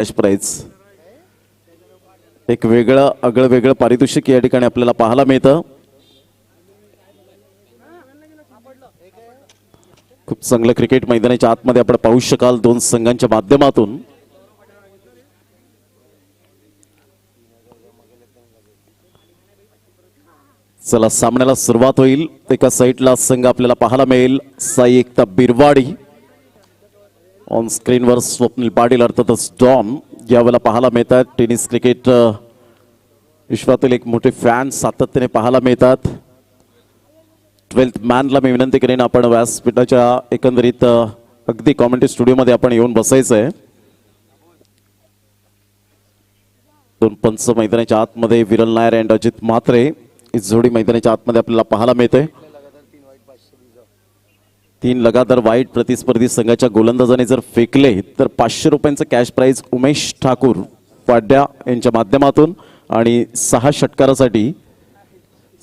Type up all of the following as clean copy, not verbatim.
Cash price एक वेगळं पारितोषिक या ठिकाणी आपल्याला पाहायला मिळतं. खूप चांगलं क्रिकेट मैदानाच्या आतमध्ये आपण पाहू शकाल दोन संघांच्या माध्यमातून. चला सामन्याला सुरुवात होईल. एका साईडला संघ आपल्याला पाहायला मिळेल साई एकता बिरवाडी, ऑन स्क्रीनवर स्वप्नील पाटील अर्थातच डॉन यावेळेला पाहायला मिळतात. टेनिस क्रिकेट विश्वातील एक मोठे फॅन सातत्याने पाहायला मिळतात. 12th मॅनला मी विनंती करेन आपण व्यासपीठाच्या एकंदरीत अगदी कॉमेंट्री स्टुडिओमध्ये आपण येऊन बसायचं आहे. दोन पंच मैदानाच्या आतमध्ये विरल नायर अँड अजित म्हात्रे ही जोडी मैदानाच्या आतमध्ये आपल्याला पाहायला मिळते. 3 लगातार वाईट प्रतिस्पर्धी संघाच्या गोलंदाजाने जर फेकले तर 500 रुपयांचं कॅश प्राइज उमेश ठाकूर वाड्या यांच्या माध्यमातून आणि 6 षटकारासाठी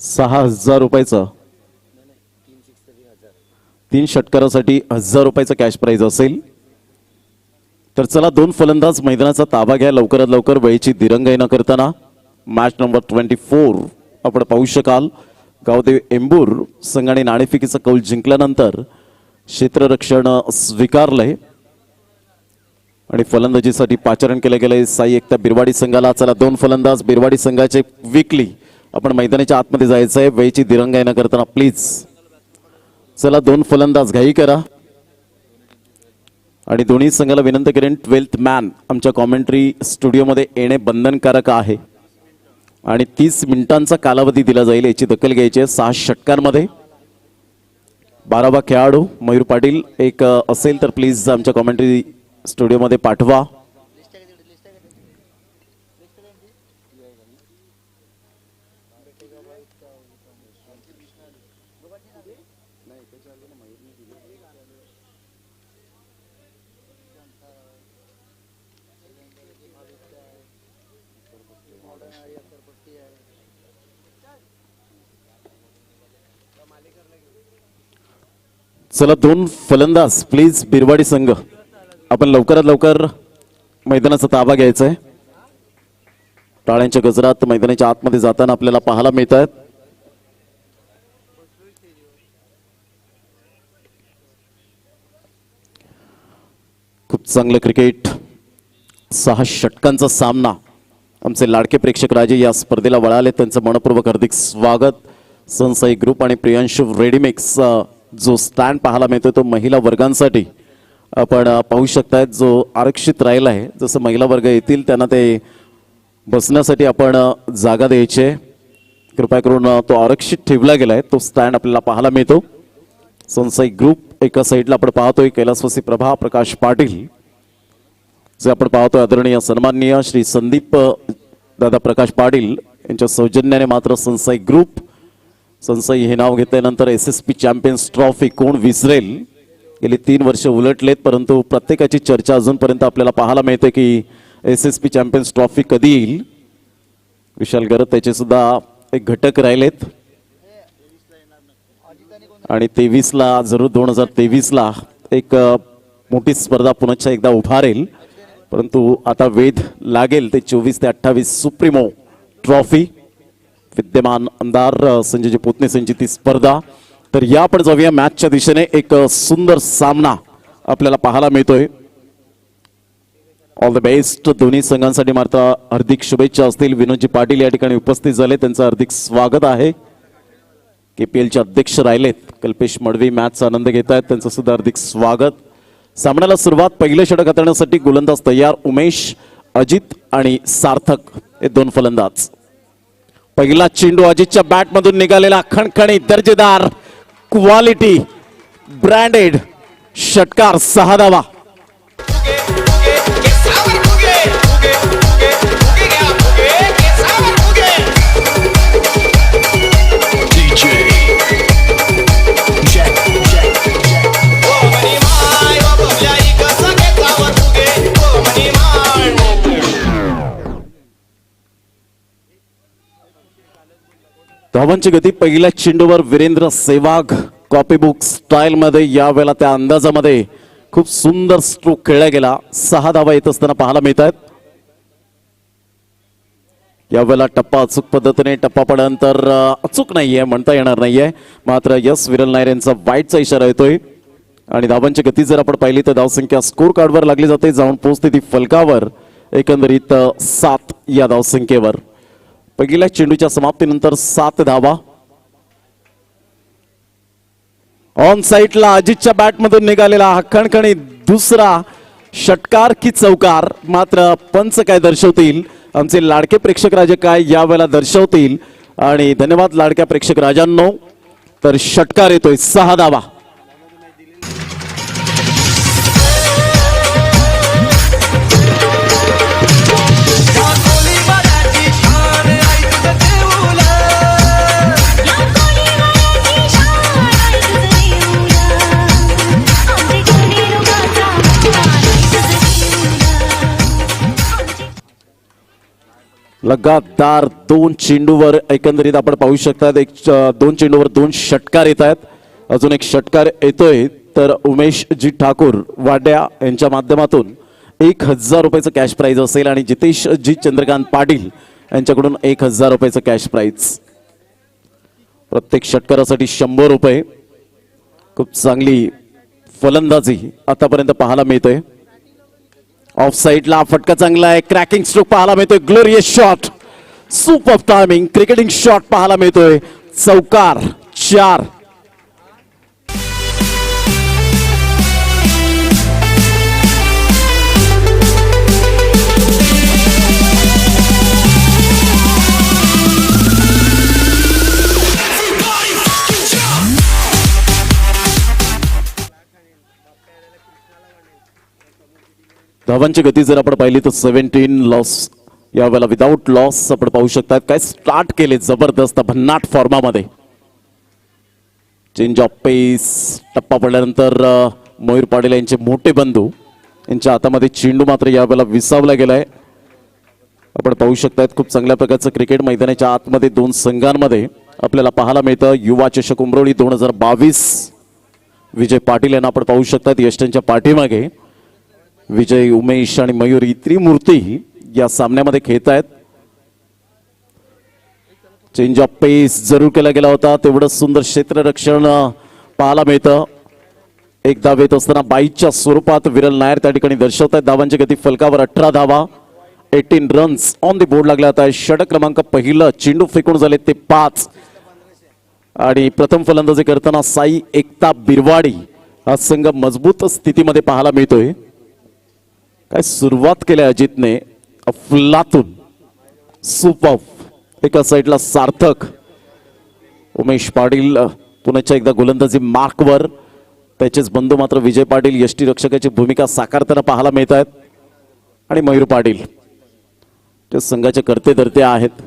6000 रुपयाचं 3 षटकारासाठी 1000 रुपयाचं कॅश प्राइज असेल. तर चला दोन फलंदाज मैदानाचा ताबा घ्या लवकरात लवकर, वेळेची दिरंगाई न करताना. मॅच नंबर 24 आपण पाहू शकाल. गावदेव एंबूर संघाने नाणेफेकीचा कौल जिंकल्यानंतर क्षेत्ररक्षण स्वीकारलंय आणि फलंदाजीसाठी पाचारण केले गेले साई एकता बिरवाडी संघाला. चला दोन फलंदाज बिरवाडी संघाचे वीकली आपण मैदानाच्या आतमध्ये जायचं आहे, वेळेची दिरंगाई न करताना प्लीज. चला दोन फलंदाज घाई करा आणि दोन्ही संघाला विनंती करेन 12th मॅन आमच्या कॉमेंट्री स्टुडिओमध्ये येणे बंधनकारक आहे आणि 30 मिनिटांचा कालावधी दिला जाईल, याची दखल घ्यायची आहे. 6 षटकांमध्ये 12वा खेळाडू मयूर पाटील एक असेल तर प्लीज आमच्या कॉमेंट्री स्टुडिओमध्ये पाठवा. चला दोन फलंदाज प्लीज बिरवाडी संघ आपण लवकरात लवकर मैदानाचा ताबा घ्यायचा आहे. टाळ्यांच्या गजरात मैदानाच्या आतमध्ये जाताना आपल्याला पाहायला मिळत आहेत. खूप चांगलं क्रिकेट, 6 षटकांचा सामना. आमचे लाडके प्रेक्षक राजे या स्पर्धेला वळाले, त्यांचं मनपूर्वक हार्दिक स्वागत. सनसाई ग्रुप आणि प्रियांशु रेडीमेक्स जो स्टँड पाहायला मिळतो तो महिला वर्गांसाठी आपण पाहू शकतायत, जो आरक्षित राहिला आहे. जसं महिला वर्ग येतील त्यांना ते बसण्यासाठी आपण जागा द्यायची आहे, कृपया करून तो आरक्षित ठेवला गेलाय. तो स्टँड आपल्याला पाहायला मिळतो. सनसाई ग्रुप एका साईडला आपण पाहतोय कैलासवासी प्रभा प्रकाश पाटील, जे आपण पाहतोय आदरणीय सन्माननीय श्री संदीप दादा प्रकाश पाटील यांच्या सौजन्याने मात्र सनसाई ग्रुप. सनसाई हे नाव घेतल्यानंतर SSP चॅम्पियन्स ट्रॉफी कोण विसरेल. गेली 3 वर्ष उलटलेत परंतु प्रत्येकाची चर्चा अजूनपर्यंत आपल्याला पाहायला मिळते की SSP चॅम्पियन्स ट्रॉफी कधी येईल. विशाल गरत त्याचे सुद्धा एक घटक राहिलेत आणि 23ला जरूर 2023ला एक मोठी स्पर्धा पुन्हा एकदा उभारेल. परंतु आता वेध लागेल ते 24 ते 28 सुप्रीमो ट्रॉफी. विद्यमान आमदार संजय पोतने यांची ती स्पर्धा. तर या आपण जाऊया मॅचच्या दिशेने. एक सुंदर सामना आपल्याला पाहायला मिळतोय. ऑल द बेस्ट दोन्ही संघांसाठी मात्र हार्दिक शुभेच्छा असतील. विनोदजी पाटील या ठिकाणी उपस्थित झाले, त्यांचं हार्दिक स्वागत आहे. KPLचे अध्यक्ष राहिलेत कल्पेश मडवी मॅचचा आनंद घेत आहेत, त्यांचं सुद्धा हार्दिक स्वागत. सामन्याला सुरुवात पहिलं षटक हाताळण्यासाठी गोलंदाज तयार. उमेश, अजित आणि सार्थक हे दोन फलंदाज. पहिला चेंडू अजितच्या बॅट मधून निघालेला खणखणीत दर्जेदार क्वालिटी ब्रँडेड षटकार. 6 धावा. धावांची गती पहिल्या चेंडूवर वीरेंद्र सेवाग कॉपीबुक स्टाईल मध्ये यावेळेला त्या अंदाजामध्ये खूप सुंदर स्ट्रोक खेळला गेला. 6 धावा येत असताना पाहायला मिळतात. यावेळेला टप्पा अचूक पद्धतीने टप्पा पडल्यानंतर अचूक नाहीये म्हणता येणार नाहीये, मात्र यस विरल नायर यांचा वाईटचा इशारा येतोय आणि धावांची गती जर आपण पाहिली तर धावसंख्या स्कोर कार्डवर लागली जाते, जाऊन पोहोचते ती फलकावर एकंदरीत 7 या धावसंख्येवर. पहिल्या चेंडूच्या समाप्तीनंतर 7 धावा. ऑन साईडला अजितच्या बॅटमधून निघालेला हा खणखणी दुसरा षटकार की चौकार, मात्र पंच काय दर्शवतील, आमचे लाडके प्रेक्षक राजे काय यावेळेला दर्शवतील. आणि धन्यवाद लाडक्या प्रेक्षक राजांनो. तर षटकार येतोय, 6 धावा. लगातार 2 चेंडूवर एकंदरीत आपण पाहू शकता 2 चेंडूवर 2 षटकार येत आहेत. अजून एक षटकार येतोय तर उमेश जी ठाकूर वाड्या यांच्या माध्यमातून 1000 रुपयाचं कॅश प्राइज असेल आणि जितेश जी चंद्रकांत पाटील यांच्याकडून 1000 रुपयाचं कॅश प्राइज. प्रत्येक षटकारासाठी 100 रुपये. खूप चांगली फलंदाजी आतापर्यंत पाहायला मिळते. ऑफ साइडला फटका चांगला आहे, क्रॅकिंग स्ट्रोक पाहायला मिळतोय, glorious shot, super timing cricketing shot पाहायला मिळतोय, चौकार 4. धावांची गती जर आपण पाहिली तर 17 लॉस यावेळेला विदाउट लॉस आपण पाहू शकतात. काय स्टार्ट केले जबरदस्त भन्नाट फॉर्मामध्ये. चेंज ऑफ पेस टप्पा पडल्यानंतर मयूर पाटील यांचे मोठे बंधू यांच्या हातामध्ये चेंडू मात्र यावेळेला विसावला गेलाय. आपण पाहू शकतात खूप चांगल्या प्रकारचं क्रिकेट मैदानाच्या आतमध्ये 2 संघांमध्ये आपल्याला पाहायला मिळतं. युवा चषक उमरोळी 2022 विजय पाटील यांना आपण पाहू शकतात यष्टांच्या पाठीमागे. विजय, उमेश आणि मयूर ही त्रिमूर्ती या सामन्यामध्ये खेळत आहेत. चेंज ऑफ पेस जरूर केला गेला होता, तेवढं सुंदर क्षेत्ररक्षण पाहायला मिळतं. एक धाव येत असताना 22च्या स्वरूपात विरल नायर त्या ठिकाणी दर्शवत आहेत. धावांची गती फलकावर 18 धावा, 18 रन्स ऑन द बोर्ड लागला होता. षटक क्रमांक पहिलं चेंडू फेकून झाले ते 5 आणि प्रथम फलंदाजी करताना साई एकता बिरवाडी हा संघ मजबूत स्थितीमध्ये पाहायला मिळतोय. काय सुरुवात केली अजितने अफलातून, सुपर. एका साईडला सार्थक, उमेश पाटील पुण्याच्या एकदा गोलंदाजी मार्कवर, त्याचेच बंधू मात्र विजय पाटील यष्टीरक्षकाची भूमिका साकारताना पाहायला मिळत आहेत. आणि मयूर पाटील ते संघाचे करते धरते आहेत.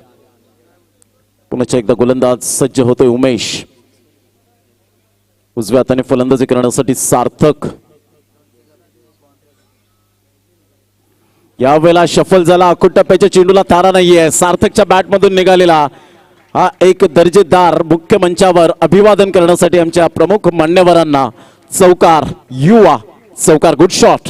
पुण्याच्या एकदा गोलंदाज सज्ज होतोय उमेश. उजव्या हाताने फलंदाजी करण्यासाठी सार्थक. यावेळेला शफल झाला, अखूट टप्प्याच्या चेंडूला तारा नाहीये. सार्थकच्या बॅटमधून निघालेला हा एक दर्जेदार मुख्य मंचावर अभिवादन करण्यासाठी आमच्या प्रमुख मान्यवरांना चौकार. युवा चौकार, गुड शॉट.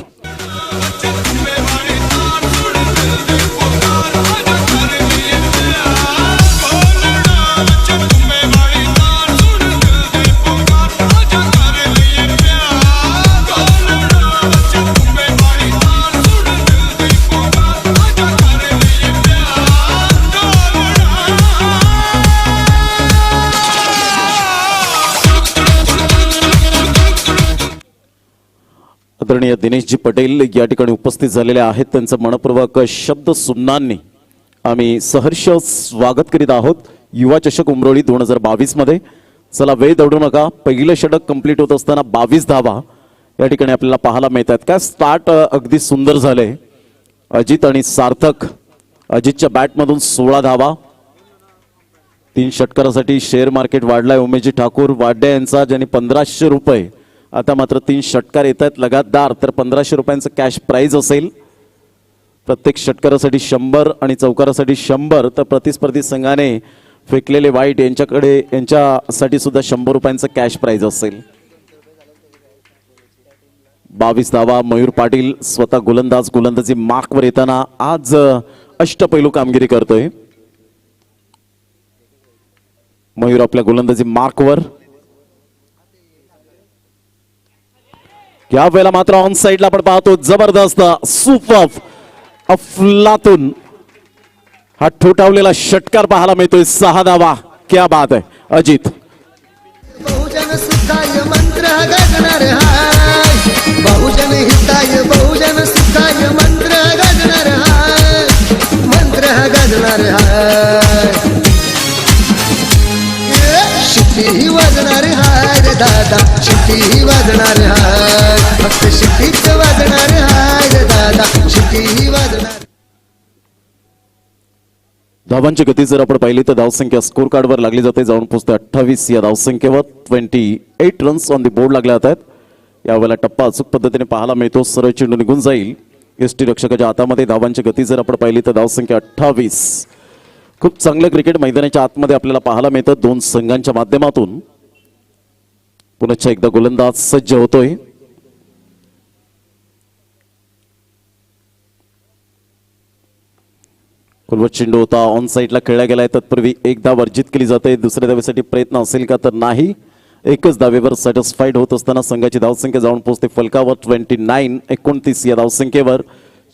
आदरणीय दिनेशजी पटेल या ठिकाणी उपस्थित झालेले आहेत. त्यांचं मनपूर्वक शब्द सुमनांनी आम्ही सहर्ष स्वागत करीत आहोत युवा चषक उमरोळी 2022 मध्ये. चला वेळ दौडू नका. पहिलं षटक कंप्लीट होत असताना 22 धावा या ठिकाणी आपल्याला पाहायला मिळतात. काय स्टार्ट अगदी सुंदर झालंय. अजित आणि सार्थक, अजितच्या बॅटमधून 16 धावा. 3 षटकारासाठी शेअर मार्केट वाढलाय. उमेशजी ठाकूर वाड्या यांचा ज्यांनी 1500 रुपये, आता मात्र 3 षटकार येत आहेत लगातार, तर 1500 रुपयांचं कॅश प्राइज असेल. प्रत्येक षटकारासाठी 100 आणि चौकारासाठी 100, तर प्रतिस्पर्धी संघाने फेकलेले वाईट यांच्यासाठी सुद्धा 100 रुपयांचं कॅश प्राइज असेल. 22 धावा. मयूर पाटील स्वतः गोलंदाजी मार्कवर येताना आज अष्टपैलू कामगिरी करतोय. मयूर आपल्या गोलंदाजी मार्कवर. या वेळेला मात्र ऑन साइडला आपण पाहतो जबरदस्त सुपर अफलातून हा ठोठावलेला षटकार पाहायला मिळतोय. 6 धावा. क्या बात आहे अजित. बहुजन सुखाय मंत्र गाजणार हाय, बहुजन हिताय बहुजन सुखाय मंत्र गाजणार हाय, मंत्र गाजणार हाय. शिट्टी वाजणार हाय रे दादा, शिट्टी वाजणार हाय, फक्त शिट्टीच वाजणार हाय रे दादा, शिट्टी वाजणार. धावांची गती जर आपण पाहिली तर धावसंख्या स्कोर कार्डवर लागली जाते. जाऊन पोहोचते 28 या धावसंख्येवर. 28 रन्स ऑन दी बोर्ड लागले जात आहेत. यावेळेला टप्पा अचूक पद्धतीने पाहायला मिळतो. सरळ चेंडू निघून जाईल एसटी रक्षकाच्या हातामध्ये. धावांची गती जर आपण पाहिली तर धावसंख्या 28. खूप चांगलं क्रिकेट मैदानाच्या आतमध्ये आपल्याला पाहायला मिळतं दोन संघांच्या माध्यमातून. पुन्हा एकदा गोलंदाज सज्ज होतोय. कुलवत चेंडू होता ऑन साइडला खेळला गेलाय. तत्पूर्वी एक धाव अर्जित केली जाते. दुसऱ्या धावेसाठी प्रयत्न असेल का तर नाही. एकच धावेवर सॅटिस्फाईड होत असताना संघाची धावसंख्या जाऊन पोहोचते फलकावर 29 या धावसंख्येवर.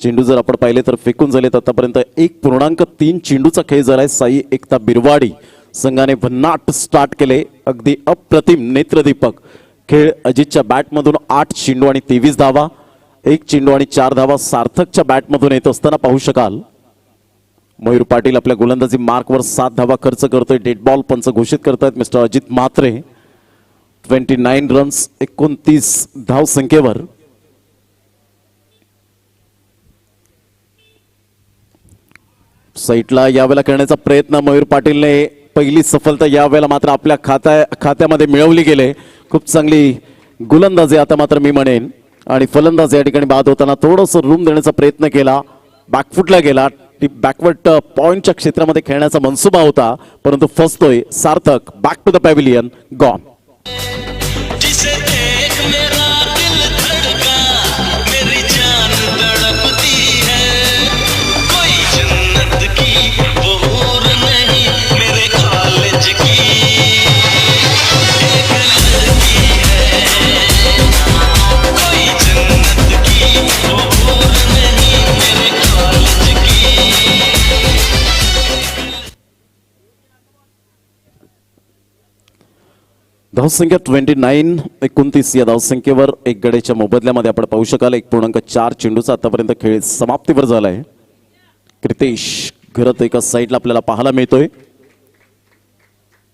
चेंडू जर आपण पाहिले तर फेकून झालेत आतापर्यंत 1.3 चेंडूचा खेळ झालाय. साई एकता बिरवाडी संघाने भन्नाट स्टार्ट केले. अगदी अप्रतिम नेत्रदीपक खेळ. अजितच्या बॅटमधून 8 चेंडू आणि 23 धावा. 1 चेंडू आणि 4 धावा सार्थकच्या बॅटमधून येत असताना पाहू शकाल. मयूर पाटील आपल्या गोलंदाजी मार्कवर 7 धावा खर्च करतोय. डेड बॉल पंच घोषित करतायत मिस्टर अजित म्हात्रे. 29 रन्स 29 धाव संख्येवर. साईटला यावेळेला करण्याचा प्रयत्न मयूर पाटीलने. पहिली सफलता यावेळेला मात्र आपल्या खात्यामध्ये मिळवली गेले. खूप चांगली गोलंदाजी आता मात्र मी म्हणेन. आणि फलंदाज या ठिकाणी बाद होताना थोडंसं रूम देण्याचा प्रयत्न केला. बॅकफुटला गेला. बॅकवर्ड पॉइंटच्या क्षेत्रामध्ये खेळण्याचा मनसुबा होता परंतु फसतोय Sarthak. Back to the pavilion. Gone. धावसंख्या 29 या धावसंख्येवर. एक गड्याच्या मोबदल्यामध्ये आपण पाहू शकाल 1.4 चेंडूचा आतापर्यंत खेळ समाप्तीवर झालाय. क्रितेश घरत एका साईडला आपल्याला पाहायला मिळतोय.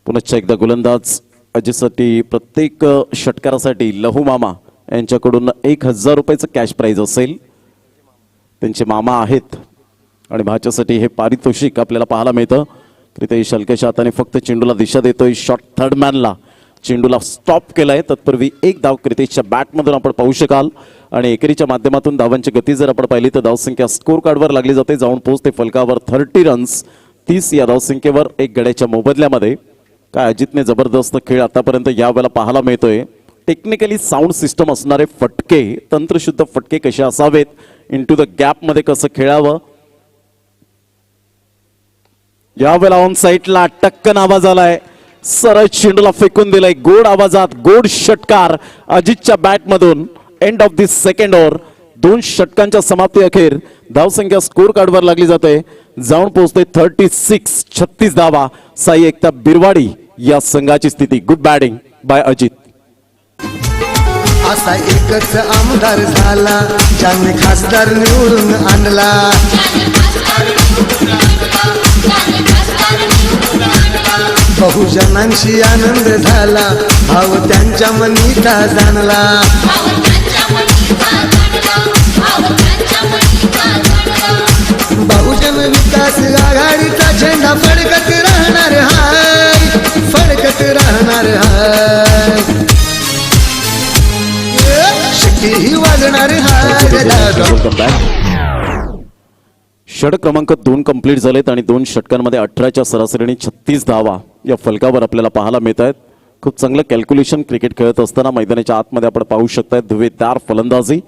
पुन्हा एकदा गोलंदाज अजितसाठी प्रत्येक षटकारासाठी लहू मामा यांच्याकडून 1000 रुपयाचं कॅश प्राइज असेल. त्यांचे मामा आहेत आणि भाच्यासाठी हे पारितोषिक आपल्याला पाहायला मिळतं. क्रितेश हलक्याच्या हाताने फक्त चेंडूला दिशा देतोय. शॉट थर्ड मॅनला चेंडूला स्टॉप केलाय. तत्पूर्वी एक धाव क्रितेशच्या बॅटमधून आपण पाहू शकाल. आणि एकेरीच्या माध्यमातून धावांची गती जर आपण पाहिली तर धावसंख्या स्कोर कार्डवर लागली जाते. जाऊन पोहोचते फलकावर 30 रन्स 30 या धावसंख्येवर. एक गड्याच्या मोबदल्यामध्ये. काय अजितने जबरदस्त खेळ आतापर्यंत यावेळेला पाहायला मिळतोय. टेक्निकली साऊंड सिस्टम असणारे फटके, तंत्रशुद्ध फटके कसे असावेत, इनटू द गॅप मध्ये कसं खेळावं. यावेळेला ऑन साइडला टक्कन आवाज आलाय. सरळ चेंडूला फेकून दिलाय. गोड आवाजात गोड षटकार अजितच्या बॅटमधून. End of the second over. 2 षटकांच्या समाप्ती अखेर धावसंख्या स्कोर कार्डवर लागली जाते. जाऊन पोहोचते 36 धावा. साई एकता बिरवाडी या संघाची स्थिती. Good batting by Ajit. असा एकच आमदार झाला ज्याने खासदार निवडून आणला. बहुजनांशी आनंद झाला भाव त्यांच्या मनी का जाणला. बहुजन विकास आघाडीचा झेंडा फडकत राहणार हाय, फडकत राहणार हाय. शिट्टी वाजणार हाय. षटक क्रमांक 2 कंप्लीट झालेत आणि 2 षटकांमध्ये 18च्या सरासरीने 36 धावा या फलकावर आपल्याला पाहायला मिळत आहेत. खूप चांगलं कॅल्क्युलेशन क्रिकेट खेळत असताना मैदानाच्या आतमध्ये आपण पाहू शकताय. धुवेदार फलंदाजी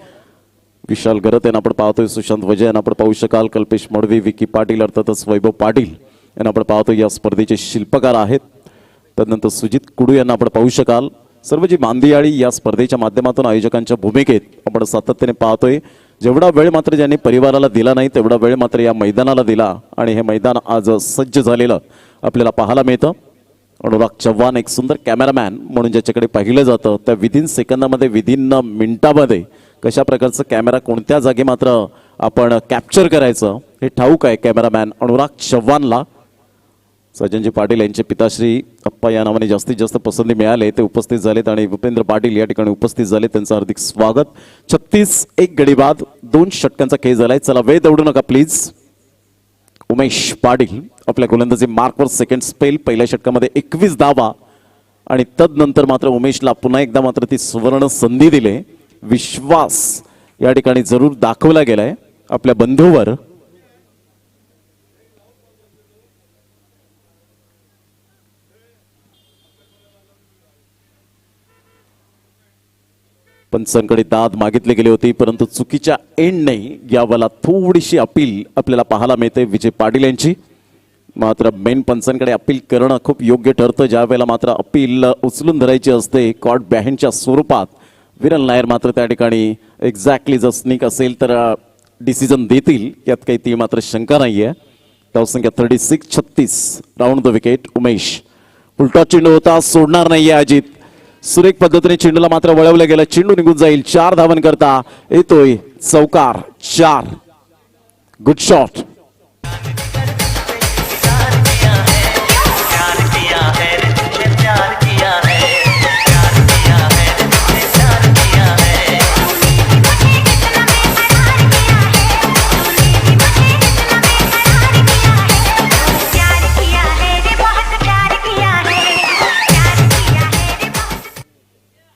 विशाल गरत यांना आपण पाहतोय. सुशांत वजे यांना आपण पाहू शकाल. कल्पेश मडवी, विकी पाटील अर्थातच वैभव पाटील यांना आपण पाहतोय. या स्पर्धेचे शिल्पकार आहेत. तदनंतर सुजित कुडू यांना आपण पाहू शकाल. सर्व जी मांदियाळी या स्पर्धेच्या माध्यमातून आयोजकांच्या भूमिकेत आपण सातत्याने पाहतोय. जेवढा वेळ मात्र ज्यांनी परिवाराला दिला नाही तेवढा वेळ मात्र या मैदानाला दिला आणि हे मैदान आज सज्ज झालेलं आपल्याला पाहायला मिळतं. अनुराग चव्हाण एक सुंदर कॅमेरामॅन म्हणून ज्याच्याकडे पाहिलं जातं त्या विदिन सेकंदामध्ये विदिन मिनिटामध्ये कशा प्रकारचं कॅमेरा कोणत्या जागी मात्र आपण कॅप्चर करायचं हे ठाऊक आहे कॅमेरामॅन अनुराग चव्हाणला. सज्जनजी पाटील यांचे पिताश्री अप्पा या नावाने जास्तीत जास्त पसंती मिळाले ते उपस्थित झालेत आणि भूपेंद्र पाटील या ठिकाणी उपस्थित झाले. त्यांचं हार्दिक स्वागत. 36 गडी बाद 2 षटकांचा खेळ झालाय. चला वेळ दौडू नका प्लीज. उमेश पाटील आपल्या गोलंदाजी मार्कवर सेकंड स्पेल. पहिल्या षटकामध्ये 21 धावा आणि तदनंतर मात्र उमेशला पुन्हा एकदा मात्र ती सुवर्ण संधी दिले. विश्वास या ठिकाणी जरूर दाखवला गेलाय आपल्या बंधूवर. पंचांकडे दाद मागितली गेली होती परंतु चुकीच्या एंडने यावेळेला थोडीशी अपील आपल्याला पाहायला मिळते विजय पाटील यांची. मात्र मेन पंचांकडे अपील करणं खूप योग्य ठरतं. ज्या वेळेला मात्र अपील उचलून धरायची असते कॉट बॅहनच्या स्वरूपात विरल नायर मात्र त्या ठिकाणी एक्झॅक्टली जर स्निक असेल तर डिसिजन देतील यात काही ती मात्र शंका नाहीये. धावसंख्या 36-36 राऊंड द विकेट. उमेश उलटा चेंडू होता सोडणार नाहीये अजित. सुरेख पद्धतीने चेंडूला मात्र वळवलं गेलं. चेंडू निघून जाईल. 4 धावन करता येतोय चौकार. 4 गुड शॉट.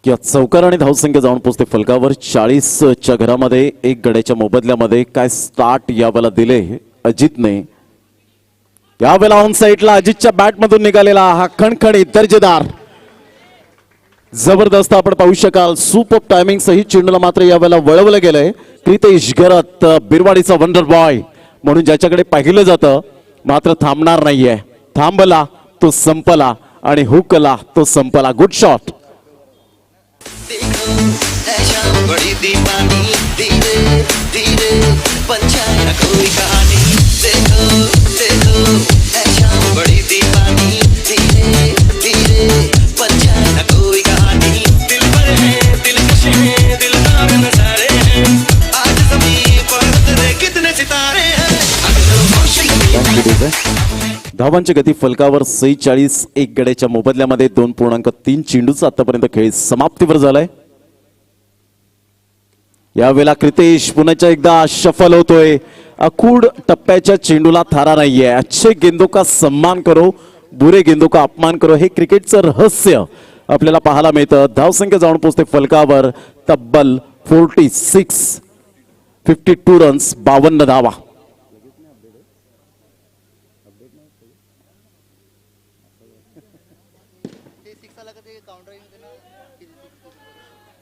या चौकार आणि धावसंख्या जाऊन पोहोचते फलकावर. 40च्या घरामध्ये 1 गड्याच्या मोबदल्यामध्ये काय स्टार्ट यावेळेला दिले अजितने. यावेळेला ऑन साईडला अजितच्या बॅट मधून निघालेला हा खणखणीत दर्जेदार जबरदस्त आपण पाहू शकाल. सुपर टायमिंग सहित चेंडूला मात्र यावेळेला वळवलं गेलंय. क्रितेश गरत बिरवाडीचा वंडर बॉय म्हणून ज्याच्याकडे पाहिलं जातं मात्र थांबणार नाहीये. थांबला तो संपला आणि हुकला तो संपला. Good shot. बड़ी दीवानी धीरे धीरे पंचायत न कोई कहानी. देखो देखो ऐसा बड़ी दीवानी धीरे धीरे पंचायत न कोई कहानी. दिल पर है दिलकश है दिलदार नजारे हैं. आज ज़मीन पर तेरे कितने सितारे हैं. धावांची गती फलकावर 46. 1 गड्याच्या मोबदल्यामध्ये 2.3 चेंडूचा आतापर्यंत खेळ समाप्तीवर झालाय. यावेळेला क्रितेश पुन्हा एकदा शफल होतोय. अकूड टप्प्याच्या चेंडूला थारा नाहीये. अच्छे गेंदों का सम्मान करो बुरे गेंदों का अपमान करो हे क्रिकेटचं रहस्य आपल्याला पाहायला मिळतं. धावसंख्या जाऊन पोहोचते फलकावर तब्बल 46. 52 रन्स 52 धावा.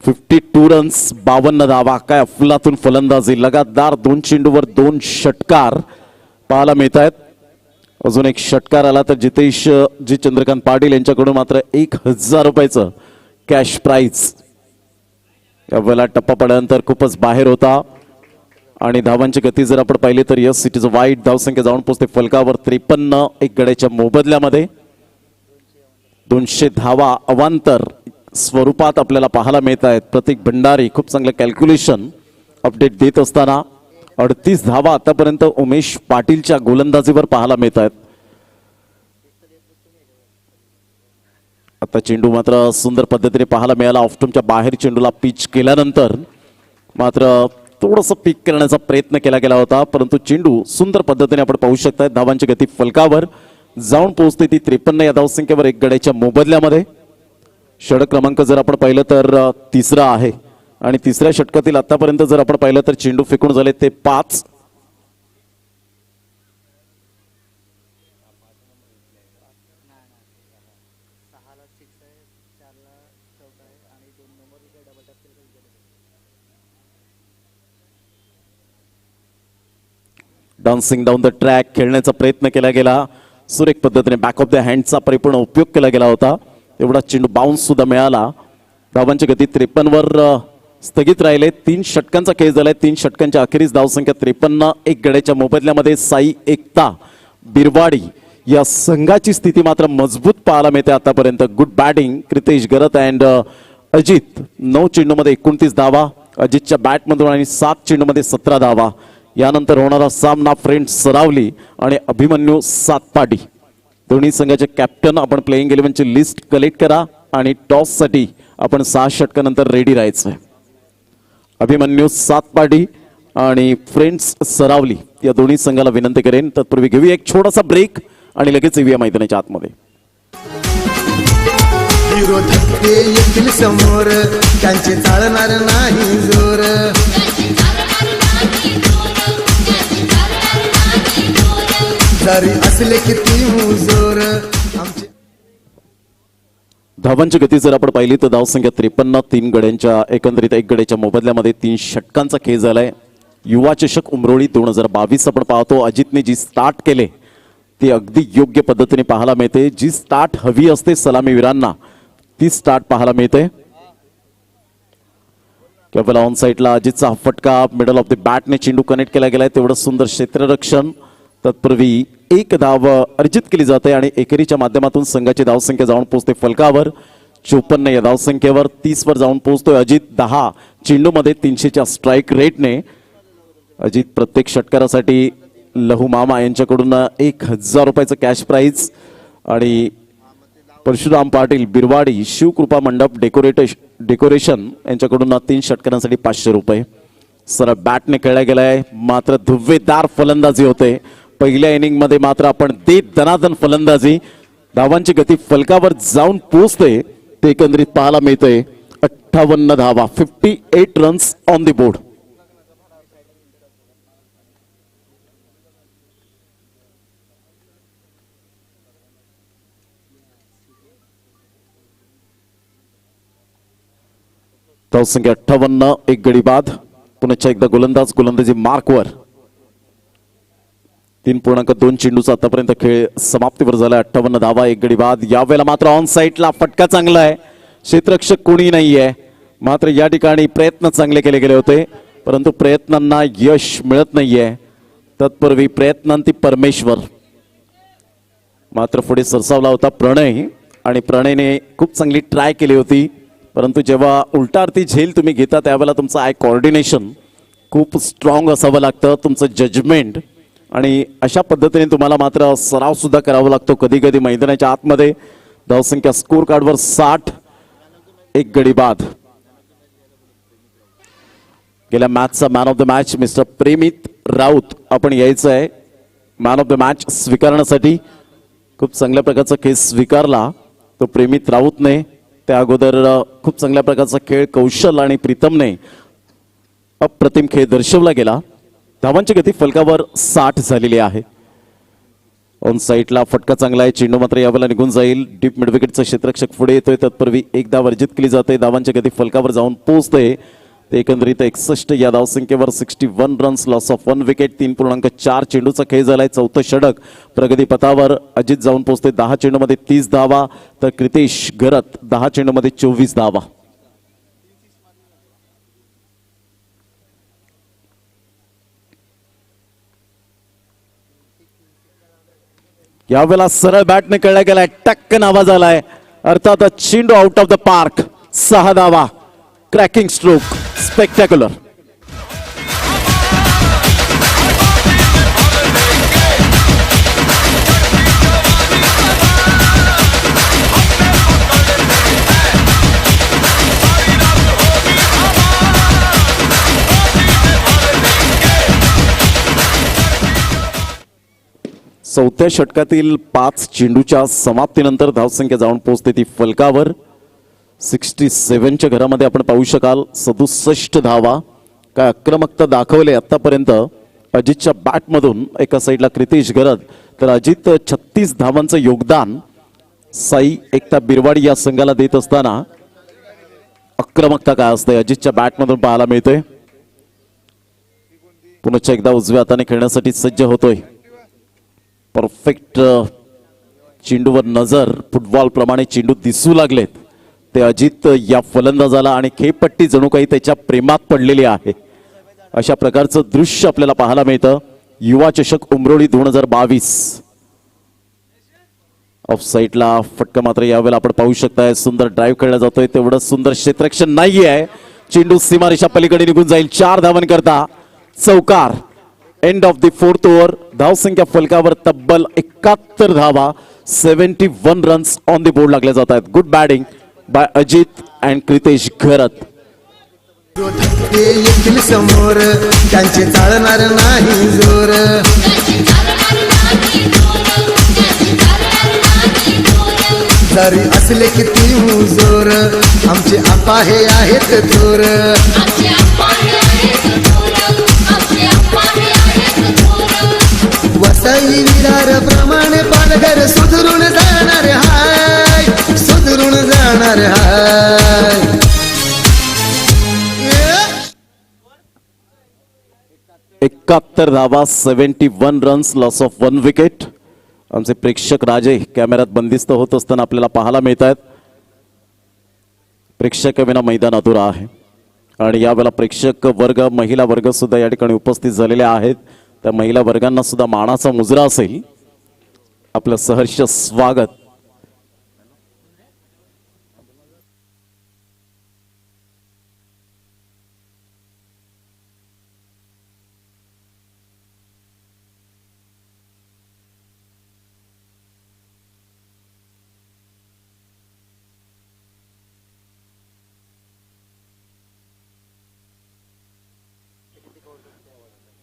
फिफ्टी 52 रन्स 52 धावा. काय अफलातून फलंदाजी. लगातार 2 चेंडूवर 2 षटकार पाहायला मिळत आहेत. अजून एक षटकार आला तर जितेश जी चंद्रकांत पाटील यांच्याकडून मात्र 1000 रुपयाचं कॅश प्राइज. यावेळेला टप्पा पडल्यानंतर खूपच बाहेर होता आणि धावांची गती जर आपण पाहिली तर यस इट इज अ वाईट. धावसंख्या जाऊन पोहोचते फलकावर 53. 1 गड्याच्या मोबदल्यामध्ये 200 धावा अवांतर स्वरूपात आपल्याला पाहायला मिळत आहेत. प्रतीक भंडारी खूप चांगलं कॅल्क्युलेशन अपडेट देत असताना 38 धावा आतापर्यंत उमेश पाटीलच्या गोलंदाजीवर पाहायला मिळत आहेत. आता चेंडू मात्र सुंदर पद्धतीने पाहायला मिळाला. ऑफस्टंपच्या बाहेर चेंडूला पिच केल्यानंतर मात्र थोडंसं पिक करण्याचा प्रयत्न केला गेला होता परंतु चेंडू सुंदर पद्धतीने आपण पाहू शकता. धावांची गती फलकावर जाऊन पोहोचते ती 53 या धावसंख्येवर 1 गड्याच्या मोबदल्यामध्ये. षटक क्रमांक जर आपण पाहिलं तर 3रा आहे आणि 3ऱ्या षटकातील आतापर्यंत जर आपण पाहिलं तर चेंडू फेकून झाले ते 5. डान्सिंग डाऊन द ट्रॅक खेळण्याचा प्रयत्न केला गेला. सुरेख पद्धतीने बॅक ऑफ द हँडचा परिपूर्ण उपयोग केला गेला होता. एवढा चेंडू बाउन्स सुद्धा मिळाला. धावांची गती 53 वर स्थगित राहिले. 3 षटकांचा खेळ झालाय. 3 षटकांच्या अखेरीस धावसंख्या 53. एक गड्याच्या मोबदल्यामध्ये साई एकता बिरवाडी या संघाची स्थिती मात्र मजबूत पाहायला मिळते आतापर्यंत. Good batting Kritesh Gharat and Ajit. 9 चेंडूमध्ये 29 धावा अजितच्या बॅटमधून आणि 7 चेंडूमध्ये 17 धावा. यानंतर होणारा सामना फ्रेंड्स सरावली आणि अभिमन्यू सातपाडी. दोन्ही संघाचे कॅप्टन आपण प्लेइंग 11ची लिस्ट कलेक्ट करा आणि टॉससाठी आपण 6 षटकानंतर रेडी राहायचं आहे. अभिमन्यू सातपाडी आणि फ्रेंड्स सरावली या दोन्ही संघाला विनंती करेन. तत्पूर्वी घेऊया एक छोटासा ब्रेक आणि लगेच येऊया मैदानाच्या आतमध्ये. विरोधक ते येतील समोर, त्यांचे चालणार नाही जोर. जरी असले किती मुजोर आमचे. धावांची गती जर आपण पाहिली तर धावसंख्या 53. 3 गड्यांच्या एकंदरीत 1 गड्याच्या मोबदल्यामध्ये 3 षटकांचा खेळ झालाय. युवा चषक उमरोळी 2022 आपण पाहतो. अजितने जी स्टार्ट केले ती अगदी योग्य पद्धतीने पाहायला मिळते. जी स्टार्ट हवी असते सलामीवीरांना ती स्टार्ट पाहायला मिळते. केवळ ऑन साईडला अजितचा फटका मिडल ऑफ द बॅटने चेंडू कनेक्ट केला गेलाय. तेवढं सुंदर क्षेत्ररक्षण. तत्पूर्वी 1 धाव अर्जित केली जाते आणि एकेरीच्या माध्यमातून संघाची धावसंख्या जाऊन पोहोचते फलकावर 54 या धावसंख्येवर. 30 वर जाऊन पोहोचतोय अजित. 10 चेंडूमध्ये 300च्या स्ट्राईक रेटने. अजित प्रत्येक षटकारासाठी लहू मामा यांच्याकडून 1000 रुपयाचं कॅश प्राइज आणि परशुराम पाटील बिरवाडी शिवकृपा मंडप डेकोरेशन यांच्याकडून 3 षटकारांसाठी 500 रुपये. सरळ बॅटने खेळला गेलाय. मात्र धुव्वेदार फलंदाजी होते पहिल्या इनिंग मध्ये. मात्र आपण दनादन फलंदाजी. धावांची गती फलकावर जाऊन पोहोचते ते एकंदरीत पाहायला मिळते. 58 धावा 58 रन्स ऑन द बोर्ड. धावसंख्या 58. 1 गडी बाद. पुन्हा एकदा गोलंदाजी मार्कवर. 3.2 चेंडूचा आतापर्यंत खेळ समाप्तीवर झाला. 58 धावा 1 गडी बाद. यावेळेला मात्र ऑन साईडला फटका चांगला आहे. क्षेत्ररक्षक कोणी नाहीये. मात्र या ठिकाणी प्रयत्न चांगले केले गेले होते परंतु प्रयत्नांना यश मिळत नाहीये. तत्पूर्वी प्रयत्नांती परमेश्वर. मात्र पुढे सरसावला होता प्रणय आणि प्रणयने खूप चांगली ट्राय केली होती परंतु जेव्हा उलटा अर्थी झेल तुम्ही घेता त्यावेळेला तुमचं आय कोऑर्डिनेशन खूप स्ट्रॉंग असावं लागतं. तुमचं जजमेंट आणि अशा पद्धतीने तुम्हाला मात्र सराव सुद्धा करावा लागतो कधी कधी मैदानाच्या आतमध्ये. धावसंख्या स्कोर कार्डवर 60. 1 गडी बाद. गेल्या मॅचचा man of the match mister Premit Raut आपण यायचं आहे मॅन ऑफ द मॅच स्वीकारण्यासाठी. खूप चांगल्या प्रकारचा केस स्वीकारला तो प्रेमित राऊतने. त्या अगोदर खूप चांगल्या प्रकारचा खेळ कौशल आणि प्रीतमने अप्रतिम खेळ दर्शवला गेला. धावांची गती फलकावर 60 झालेली आहे. ऑन साईडला फटका चांगला आहे. चेंडू मात्र यावेळेला निघून जाईल. डीप मिडविकेटचा क्षेत्ररक्षक पुढे येतोय. तत्पूर्वी 1 धाव अर्जित केली जाते. धावांची गती फलकावर जाऊन पोहोचते. ते एकंदरीत 61 या धावसंख्येवर 61 रन्स लॉस ऑफ 1 विकेट. 3.4 चेंडूचा खेळ झालाय. 4थं षटक प्रगतीपथावर. अजित जाऊन पोहोचते 10 चेंडूमध्ये 30 धावा तर क्रितेश गरत 10 चेंडूमध्ये 24 धावा. यावेळेला सरळ बॅटने खेळला गेलाय. टक्कन आवाज आलाय. अर्थातच चेंडू आउट ऑफ द पार्क. 6 धावा. Cracking stroke. स्पेक्टॅक्युलर. चौथ्या षटकातील 5 चेंडूच्या समाप्तीनंतर धावसंख्या जाऊन पोहोचते ती फलकावर. 67च्या घरामध्ये आपण पाहू शकाल 67 धावा. काय आक्रमकता दाखवले आतापर्यंत अजितच्या बॅटमधून. एका साईडला क्रितेश गरज तर अजित 36 धावांचं योगदान साई एकता बिरवाडी या संघाला देत असताना आक्रमकता काय असते अजितच्या बॅटमधून पाहायला मिळते. पुन्हा एकदा उजव्या हाताने खेळण्यासाठी सज्ज होतोय. परफेक्ट चेंडूवर नजर, फुटबॉल प्रमाणे चेंडू दिसू लागलेत ते अजित या फलंदाजाला आणि खेळपट्टी जणू काही त्याच्या प्रेमात पडलेली आहे. अशा प्रकारचं दृश्य आपल्याला पाहायला मिळतं. युवा चषक उमरोळी 2022. ऑफ साईडला फटका मात्र यावेळेला आपण पाहू शकताय. सुंदर ड्राईव्ह खेळला जातोय, तेवढं सुंदर क्षेत्ररक्षण नाही आहे. चेंडू सीमारेषा पलीकडे निघून जाईल. 4 धावन करता चौकार. End of the 4th over. धावसंख्या फलकावर तब्बल 71 धावा, 71 रन्स ऑन द बोर्ड लागले जात आहेत. Good batting by Ajit and Kritesh Gharat. ते येथील समोर त्यांचे चालणार नाही जोर. जरी असले किती हुजूर आमचे आपा हे आहेत थोर. वसई विरार प्रमाणे पालघर सुधरून जाणार हाय, सुधरून जाणार हाय. 71 धावा, 71 रन्स, लॉस ऑफ 1 विकेट. आमचे प्रेक्षक राजे कॅमेऱ्यात बंदिस्त होत असताना आपल्याला पाहायला मिळत आहेत. प्रेक्षकाविना मैदान अधुरा आहे आणि यावेळेला प्रेक्षक वर्ग, महिला वर्ग सुद्धा या ठिकाणी उपस्थित झालेले आहेत. त्या महिला वर्गांना सुद्धा मानाचा मुजरा असेल. आपलं सहर्ष स्वागत.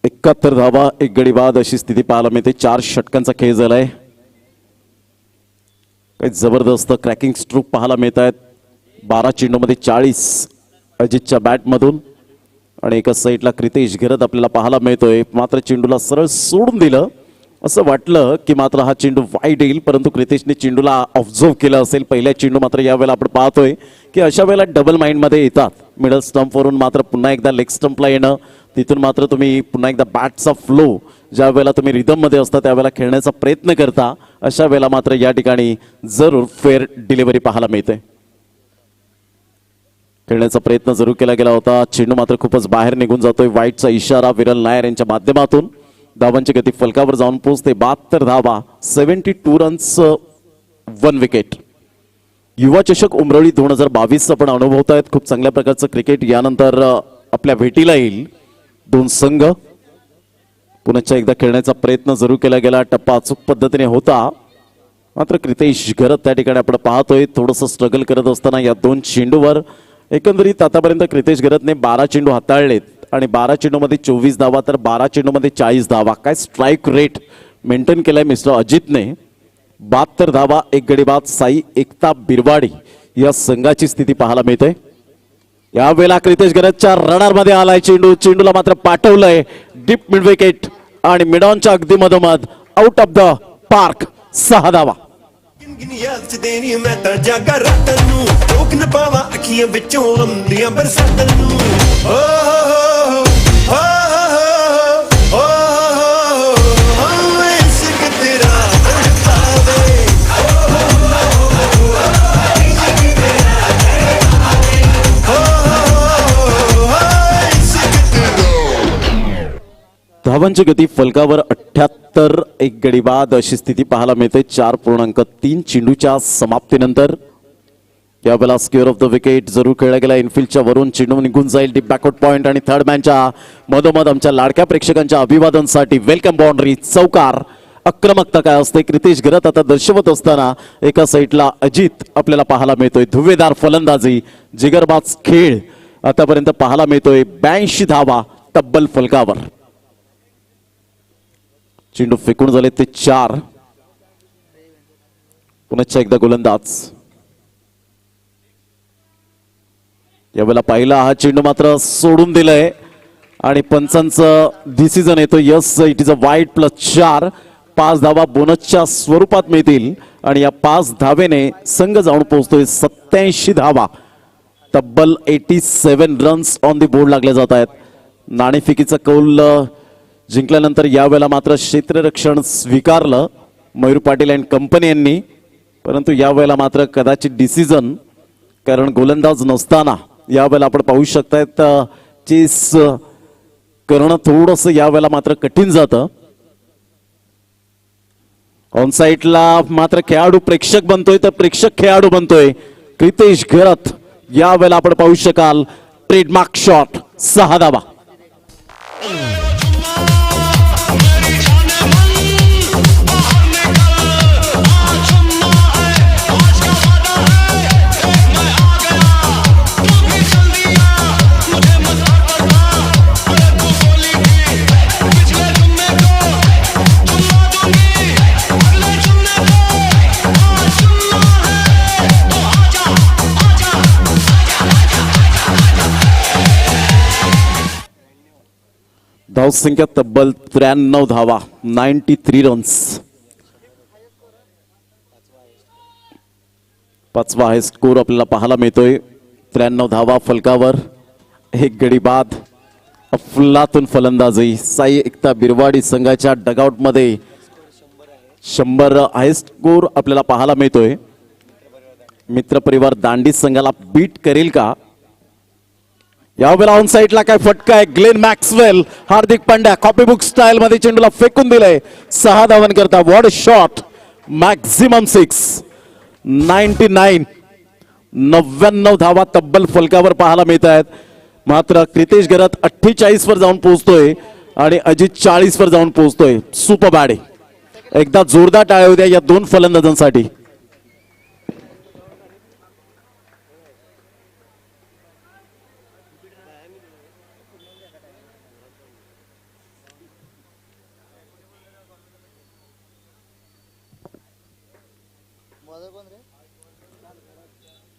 एकाहत्तर धावा, 1 गडी बाद अशी स्थिती पाहायला मिळते. 4 षटकांचा खेळ झालाय. काही जबरदस्त क्रॅकिंग स्ट्रोक पाहायला मिळत आहेत. 12 चेंडूमध्ये 40 अजितच्या बॅटमधून आणि एका साईडला क्रितेश घरत आपल्याला पाहायला मिळतोय. मात्र चेंडूला सरळ सोडून दिलं. असं वाटलं की मात्र हा चेंडू वाईट येईल, परंतु क्रितेशने चेंडूला ऑब्झर्व केलं असेल. पहिल्या चेंडू मात्र यावेळेला आपण पाहतोय की अशा वेळेला डबल माइंडमध्ये येतात. मिडल स्टंपवरून मात्र पुन्हा एकदा लेग स्टंपला येणं, तिथून मात्र तुम्ही पुन्हा एकदा बॅटचा फ्लो ज्या वेळेला तुम्ही रिदममध्ये असता त्यावेळेला खेळण्याचा प्रयत्न करता. अशा वेळेला मात्र या ठिकाणी जरूर फेअर डिलिव्हरी पाहायला मिळते. खेळण्याचा प्रयत्न जरूर केला गेला होता. चेंडू मात्र खूपच बाहेर निघून जातोय. वाईटचा इशारा विरल नायर यांच्या माध्यमातून. धावांची गती फलकावर जाऊन पोहोचते. 72 धावा, 72 रन्स, 1 विकेट. युवा चषक उमरोळी 2022 आपण अनुभवत आहेत. खूप चांगल्या प्रकारचं क्रिकेट यानंतर आपल्या भेटीला येईल. 2 संघ पुन्हा एकदा खेळण्याचा प्रयत्न जरूर केला गेला. टप्पा अचूक पद्धतीने होता. मात्र क्रितेश घरत त्या ठिकाणी आपण पाहतोय थोडंसं स्ट्रगल करत असताना या 2 चेंडूवर. एकंदरीत आतापर्यंत क्रितेश घरतने 12 चेंडू हाताळलेत आणि 12 चेंडूमध्ये 24 धावा, तर 12 चेंडूमध्ये 40 धावा. काय स्ट्राईक रेट मेंटेन केलाय मिस्टर अजितने. 72 धावा, 1 गडी बाद. साई एकता बिरवाडी या संघाची स्थिती पाहायला मिळते. यावेळेला क्रितेश घरतच्या रडारमध्ये आलाय चेंडू. चेंडूला मात्र पाठवलंय डीप मिड विकेट आणि मिडॉनच्या अगदी मधोमध आउट ऑफ द पार्क. 6 धावा. ਯਾਦ ਚ ਦੇਣੀ ਮੈਂ ਤਾਂ ਜਾਗਾ ਰਾਤਾਂ ਨੂੰ ਰੋਕ ਨਾ ਪਾਵਾਂ ਅੱਖੀਆਂ ਵਿੱਚੋਂ ਆਉਂਦੀਆਂ ਬਰਸਾਤਾਂ ਨੂੰ ਓ ਹੋ ਹੋ ਇਸ਼ਕ ਤੇਰਾ ਤੜਪਾਵੇ धावांची गती फलकावर 78, 1 गडी बाद अशी स्थिती पाहायला मिळते. 4.3 चेंडूच्या समाप्तीनंतर यावेळेला स्क्वेअर ऑफ द विकेट जरूर खेळला गेला. इनफिल्डच्या वरून चेंडू निघून जाईल डीप बॅकवर्ड पॉइंट आणि थर्ड मॅनच्या मधोमध आमच्या लाडक्या प्रेक्षकांच्या अभिवादनसाठी वेलकम बाउंड्री. चौकार. आक्रमकता काय असते क्रितेश घरत आता दर्शवत असताना एका साईडला अजित आपल्याला पाहायला मिळतोय. धुव्वेदार फलंदाजी, जिगरबाज खेळ आतापर्यंत पाहायला मिळतोय. 82 धावा तब्बल फलकावर. चेंडू फेकून झाले ते 4. पुन्हा एकदा गोलंदाज. यावेळेला पहिला हा चेंडू मात्र सोडून दिलाय आणि पंचांचं डिसिजन येतो yes it is a wide +4. 5 धावा बोनसच्या स्वरूपात मिळतील आणि या 5 धावेने संघ जाऊन पोहोचतोय 87 धावा. तब्बल 87 रन्स ऑन दी बोर्ड लागले जात आहेत. नाणेफेकीचा कौल जिंकल्यानंतर यावेळेला मात्र क्षेत्ररक्षण स्वीकारलं मयूर पाटील अँड कंपनी यांनी. परंतु यावेळेला मात्र कदाचित डिसिजन, कारण गोलंदाज नसताना यावेळेला आपण पाहू शकतायत चेस करणं थोडंसं यावेळेला मात्र कठीण जातं. ऑन साईडला मात्र खेळाडू प्रेक्षक बनतोय तर प्रेक्षक खेळाडू बनतोय. क्रितेश घरत यावेळेला आपण पाहू शकाल ट्रेडमार्क शॉट 6 धावा. धावसंख्या तब्बल 93 धावा, 93 रन्स. 5वा आहे स्कोर आपल्याला पाहायला मिळतोय. 93 धावा फलकावर, 1 गडी बाद. अफलातून फलंदाजी साई एकता बिरवाडी संघाच्या डगआउट मध्ये 100 आहे स्कोर आपल्याला पाहायला मिळतोय. मित्रपरिवार दांडी संघाला बीट करेल का? यावेळेला ऑन साईडला काय फटका आहे. Glenn Maxwell, Hardik Pandya copybook style मध्ये चेंडूला फेकून दिलंय. 6 धावन करता. What a shot, maximum 6. 99 धावा तब्बल फलकावर पाहायला मिळत आहेत. मात्र क्रितेश घरत 48 वर जाऊन पोहोचतोय आणि अजित 40 वर जाऊन पोहोचतोय. Super batting. एकदा जोरदार टाळ्या होत्या या दोन फलंदाजांसाठी.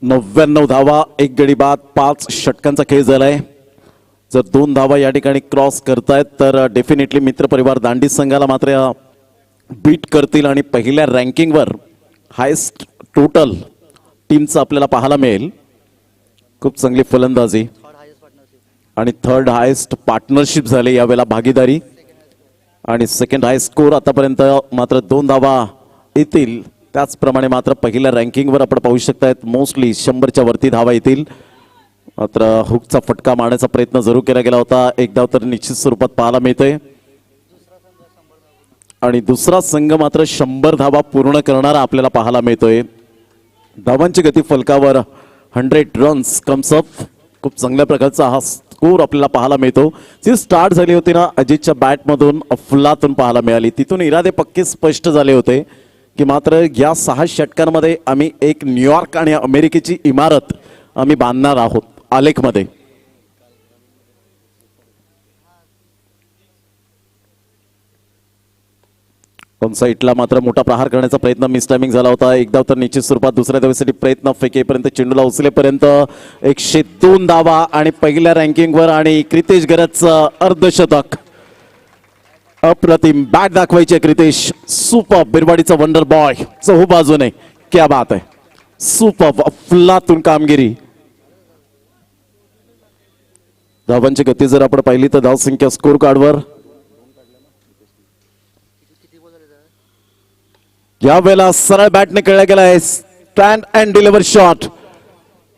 नव्याण्णव धावा, 1 गडी बाद, 5 षटकांचा खेळ झालाय. जर 2 धावा या ठिकाणी क्रॉस करतायत तर डेफिनेटली मित्रपरिवार दांडी संघाला मात्र बीट करतील आणि पहिल्या रँकिंगवर हायस्ट टोटल टीमचं आपल्याला पाहायला मिळेल. खूप चांगली फलंदाजी आणि 3rd हायस्ट पार्टनरशिप झाले यावेळेला भागीदारी आणि 2nd हायस्ट स्कोर आतापर्यंत मात्र 2 धावा येतील. त्याचप्रमाणे मात्र पहिल्या रँकिंगवर आपण पाहू शकतायत मोस्टली 100च्या वरती धावा येतील. मात्र हुकचा फटका मारण्याचा प्रयत्न जरूर केला गेला होता. एक धाव तर निश्चित स्वरूपात पाहायला मिळतोय आणि दुसरा संघ मात्र 100 धावा पूर्ण करणारा आपल्याला पाहायला मिळतोय. धावांची गती फलकावर 100 रन्स कम्स अप. खूप चांगल्या प्रकारचा हा स्कोर आपल्याला पाहायला मिळतो. जी स्टार्ट झाली होती ना अजितच्या बॅटमधून अफलातून पाहायला मिळाली. तिथून इरादे पक्के स्पष्ट झाले होते की मात्र या 6 षटकांमध्ये आम्ही एक न्यूयॉर्क आणि अमेरिकेची इमारत आम्ही बांधणार आहोत आलेखमध्ये. ऑन साईडला मात्र मोठा प्रहार करण्याचा प्रयत्न मिस टायमिंग झाला होता. एक धाव तर निश्चित स्वरूपात. दुसऱ्या धावेसाठी प्रयत्न फेकेपर्यंत चेंडूला उचलेपर्यंत 102 धावा आणि पहिल्या रँकिंगवर आणि क्रितेश घरतचं अर्धशतक. अप्रतिम बॅट दाखवायची क्रितेश. सुपर बिरवाडीचा वंडर बॉय चहू बाजूने. क्या बात आहे. सुपर अफलातून कामगिरी. धावांची गती जर आपण पाहिली तर धावसंख्या स्कोर कार्डवर यावेळेला सरळ बॅटने खेळला गेलाय. Stand and deliver shot.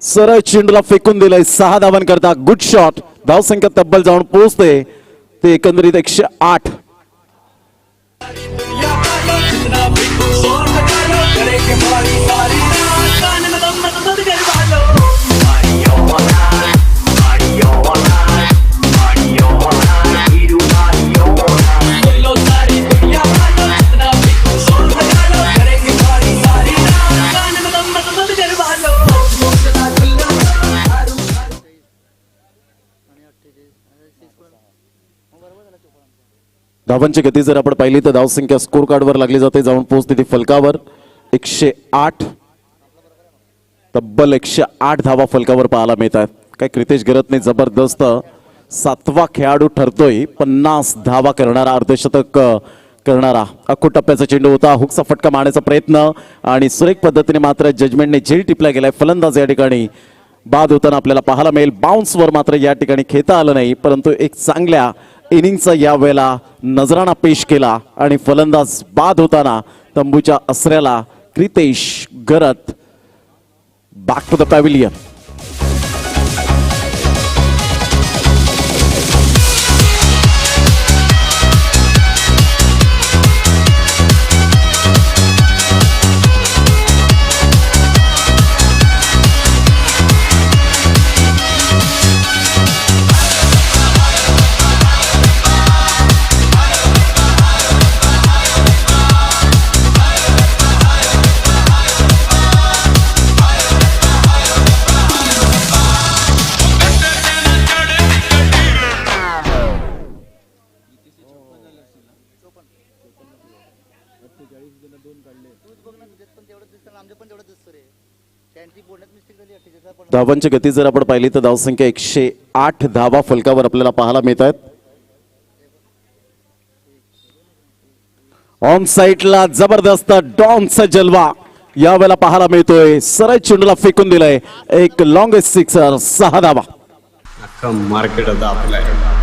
सरळ चेंडूला फेकून दिलाय. 6 धावन करता. Good shot. धावसंख्या तब्बल जाऊन पोहोचते ते एकंदरीत 108. धावांची गती जर आपण पाहिली तर धावसंख्या स्कोर कार्डवर लागली जाते. जाऊन पोहोचते ती फलकावर 108. तब्बल 108 धावा फलकावर पाहायला मिळतात. काय क्रितेश घरतने जबरदस्त 7वा खेळाडू ठरतोय 50 धावा करणारा, अर्धशतक करणारा. अख्खू टप्प्याचा चेंडू होता. हुकचा फटका मारण्याचा प्रयत्न आणि सुरेख पद्धतीने मात्र जजमेंटने झेल टिपला गेलाय. फलंदाज या ठिकाणी बाद होताना आपल्याला पाहायला मिळेल. बाउन्सवर मात्र या ठिकाणी खेळता आलं नाही, परंतु एक चांगल्या इनिंगचा या वेळेला नजराणा पेश केला आणि फलंदाज बाद होताना तंबूच्या असऱ्याला क्रितेश गरत back to the pavilion. धावांची गती जर आपण पाहिली तर धावसंख्या 108 धावा फलकावर आपल्याला पाहायला मिळत आहेत. ऑन साइडला जबरदस्त डॉनचा जलवा यावेळेला पाहायला मिळतोय. सरळ चेंडूला फेकून दिलाय एक लॉंग सिक्सर 6 धावा. अख्खं मार्केट आता आपलं आहे.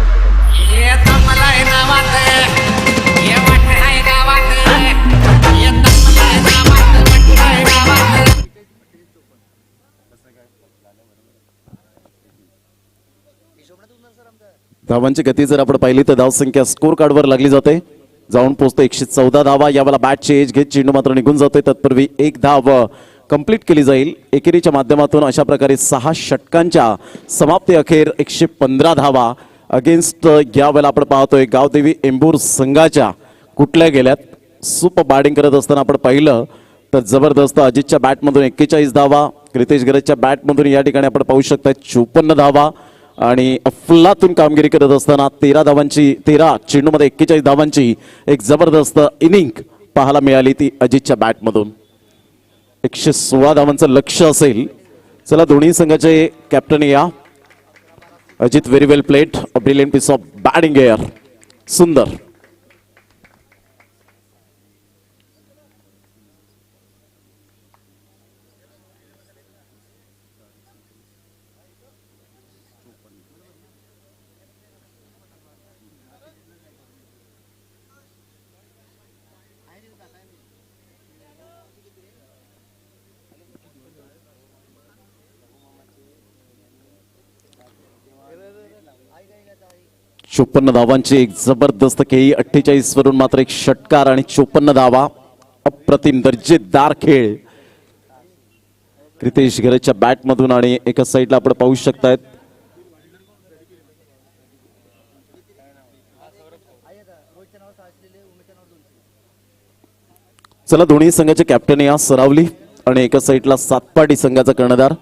धावांची गती जर आपण पाहिली तर धावसंख्या स्कोर कार्डवर लागली जाते. जाऊन पोहोचतो 114 धावा. यावेळेला बॅटचे एज घेत चेंडू मात्र निघून जातोय. तत्पूर्वी एक धाव कंप्लीट केली जाईल. एकेरीच्या माध्यमातून अशा प्रकारे 6 षटकांच्या समाप्ती अखेर 115 धावा अगेन्स्ट यावेळेला आपण पाहतोय गावदेवी एंबूर संघाच्या कुठल्या गेल्यात. सुपर बॅटिंग करत असताना आपण पाहिलं तर जबरदस्त अजितच्या बॅटमधून 41 धावा, क्रितेश गरजच्या बॅटमधून या ठिकाणी आपण पाहू शकता 54 धावा आणि अफलातून कामगिरी करत असताना 13 चेंडूमध्ये 41 धावांची एक जबरदस्त इनिंग पाहायला मिळाली ती अजितच्या बॅटमधून. 116 धावांचं लक्ष्य असेल. चला दोन्ही संघाचे कॅप्टन या. Ajit very well played, a brilliant piece of batting एअर. सुंदर. चोपन्न धावांची एक जबरदस्त खेळी. 48 वरून मात्र एक षटकार आणि 54 धावा. अप्रतिम दर्जेदार खेळ क्रितेश गरजच्या बॅटमधून आणि एका साईडला आपण पाहू शकतायत चला दोन्ही संघाचे कॅप्टन या सरावली आणि एका साईडला सातपाटी संघाचा कर्णधार.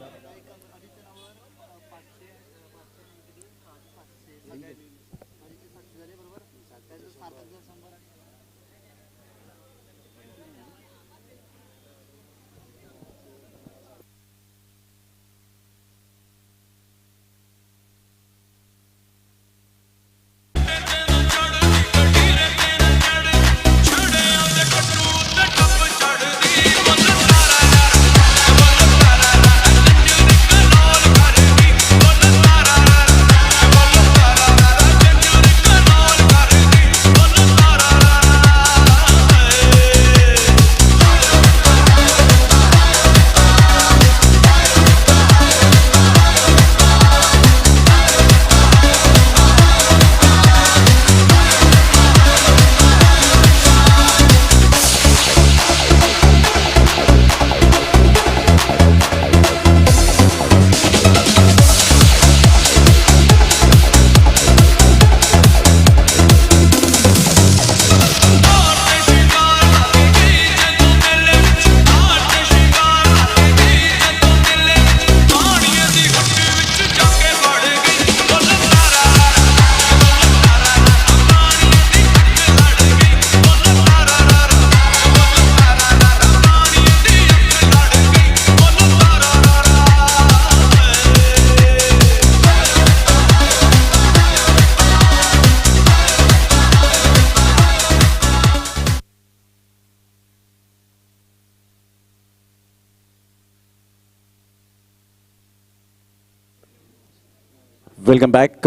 Welcome back.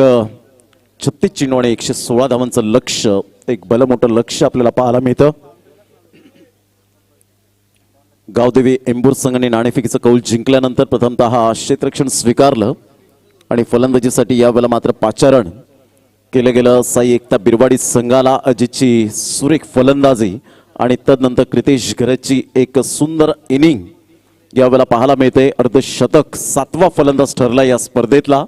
36 चेंडू आणि 116 धावांचं लक्ष्य, एक भलं मोठं लक्ष्य आपल्याला पाहायला मिळतं. गावदेवी एंबूर संघाने नाणेफेकीचं कौल जिंकल्यानंतर प्रथमतः क्षेत्ररक्षण स्वीकारलं आणि फलंदाजीसाठी यावेळेला मात्र पाचारण केलं गेलं. साई एकता बिरवाडी संघाला अजितची सुरेख फलंदाजी आणि तदनंतर क्रितेश घरतची एक सुंदर इनिंग यावेळेला पाहायला मिळते. अर्धशतक 7वा फलंदाज ठरला या स्पर्धेतला.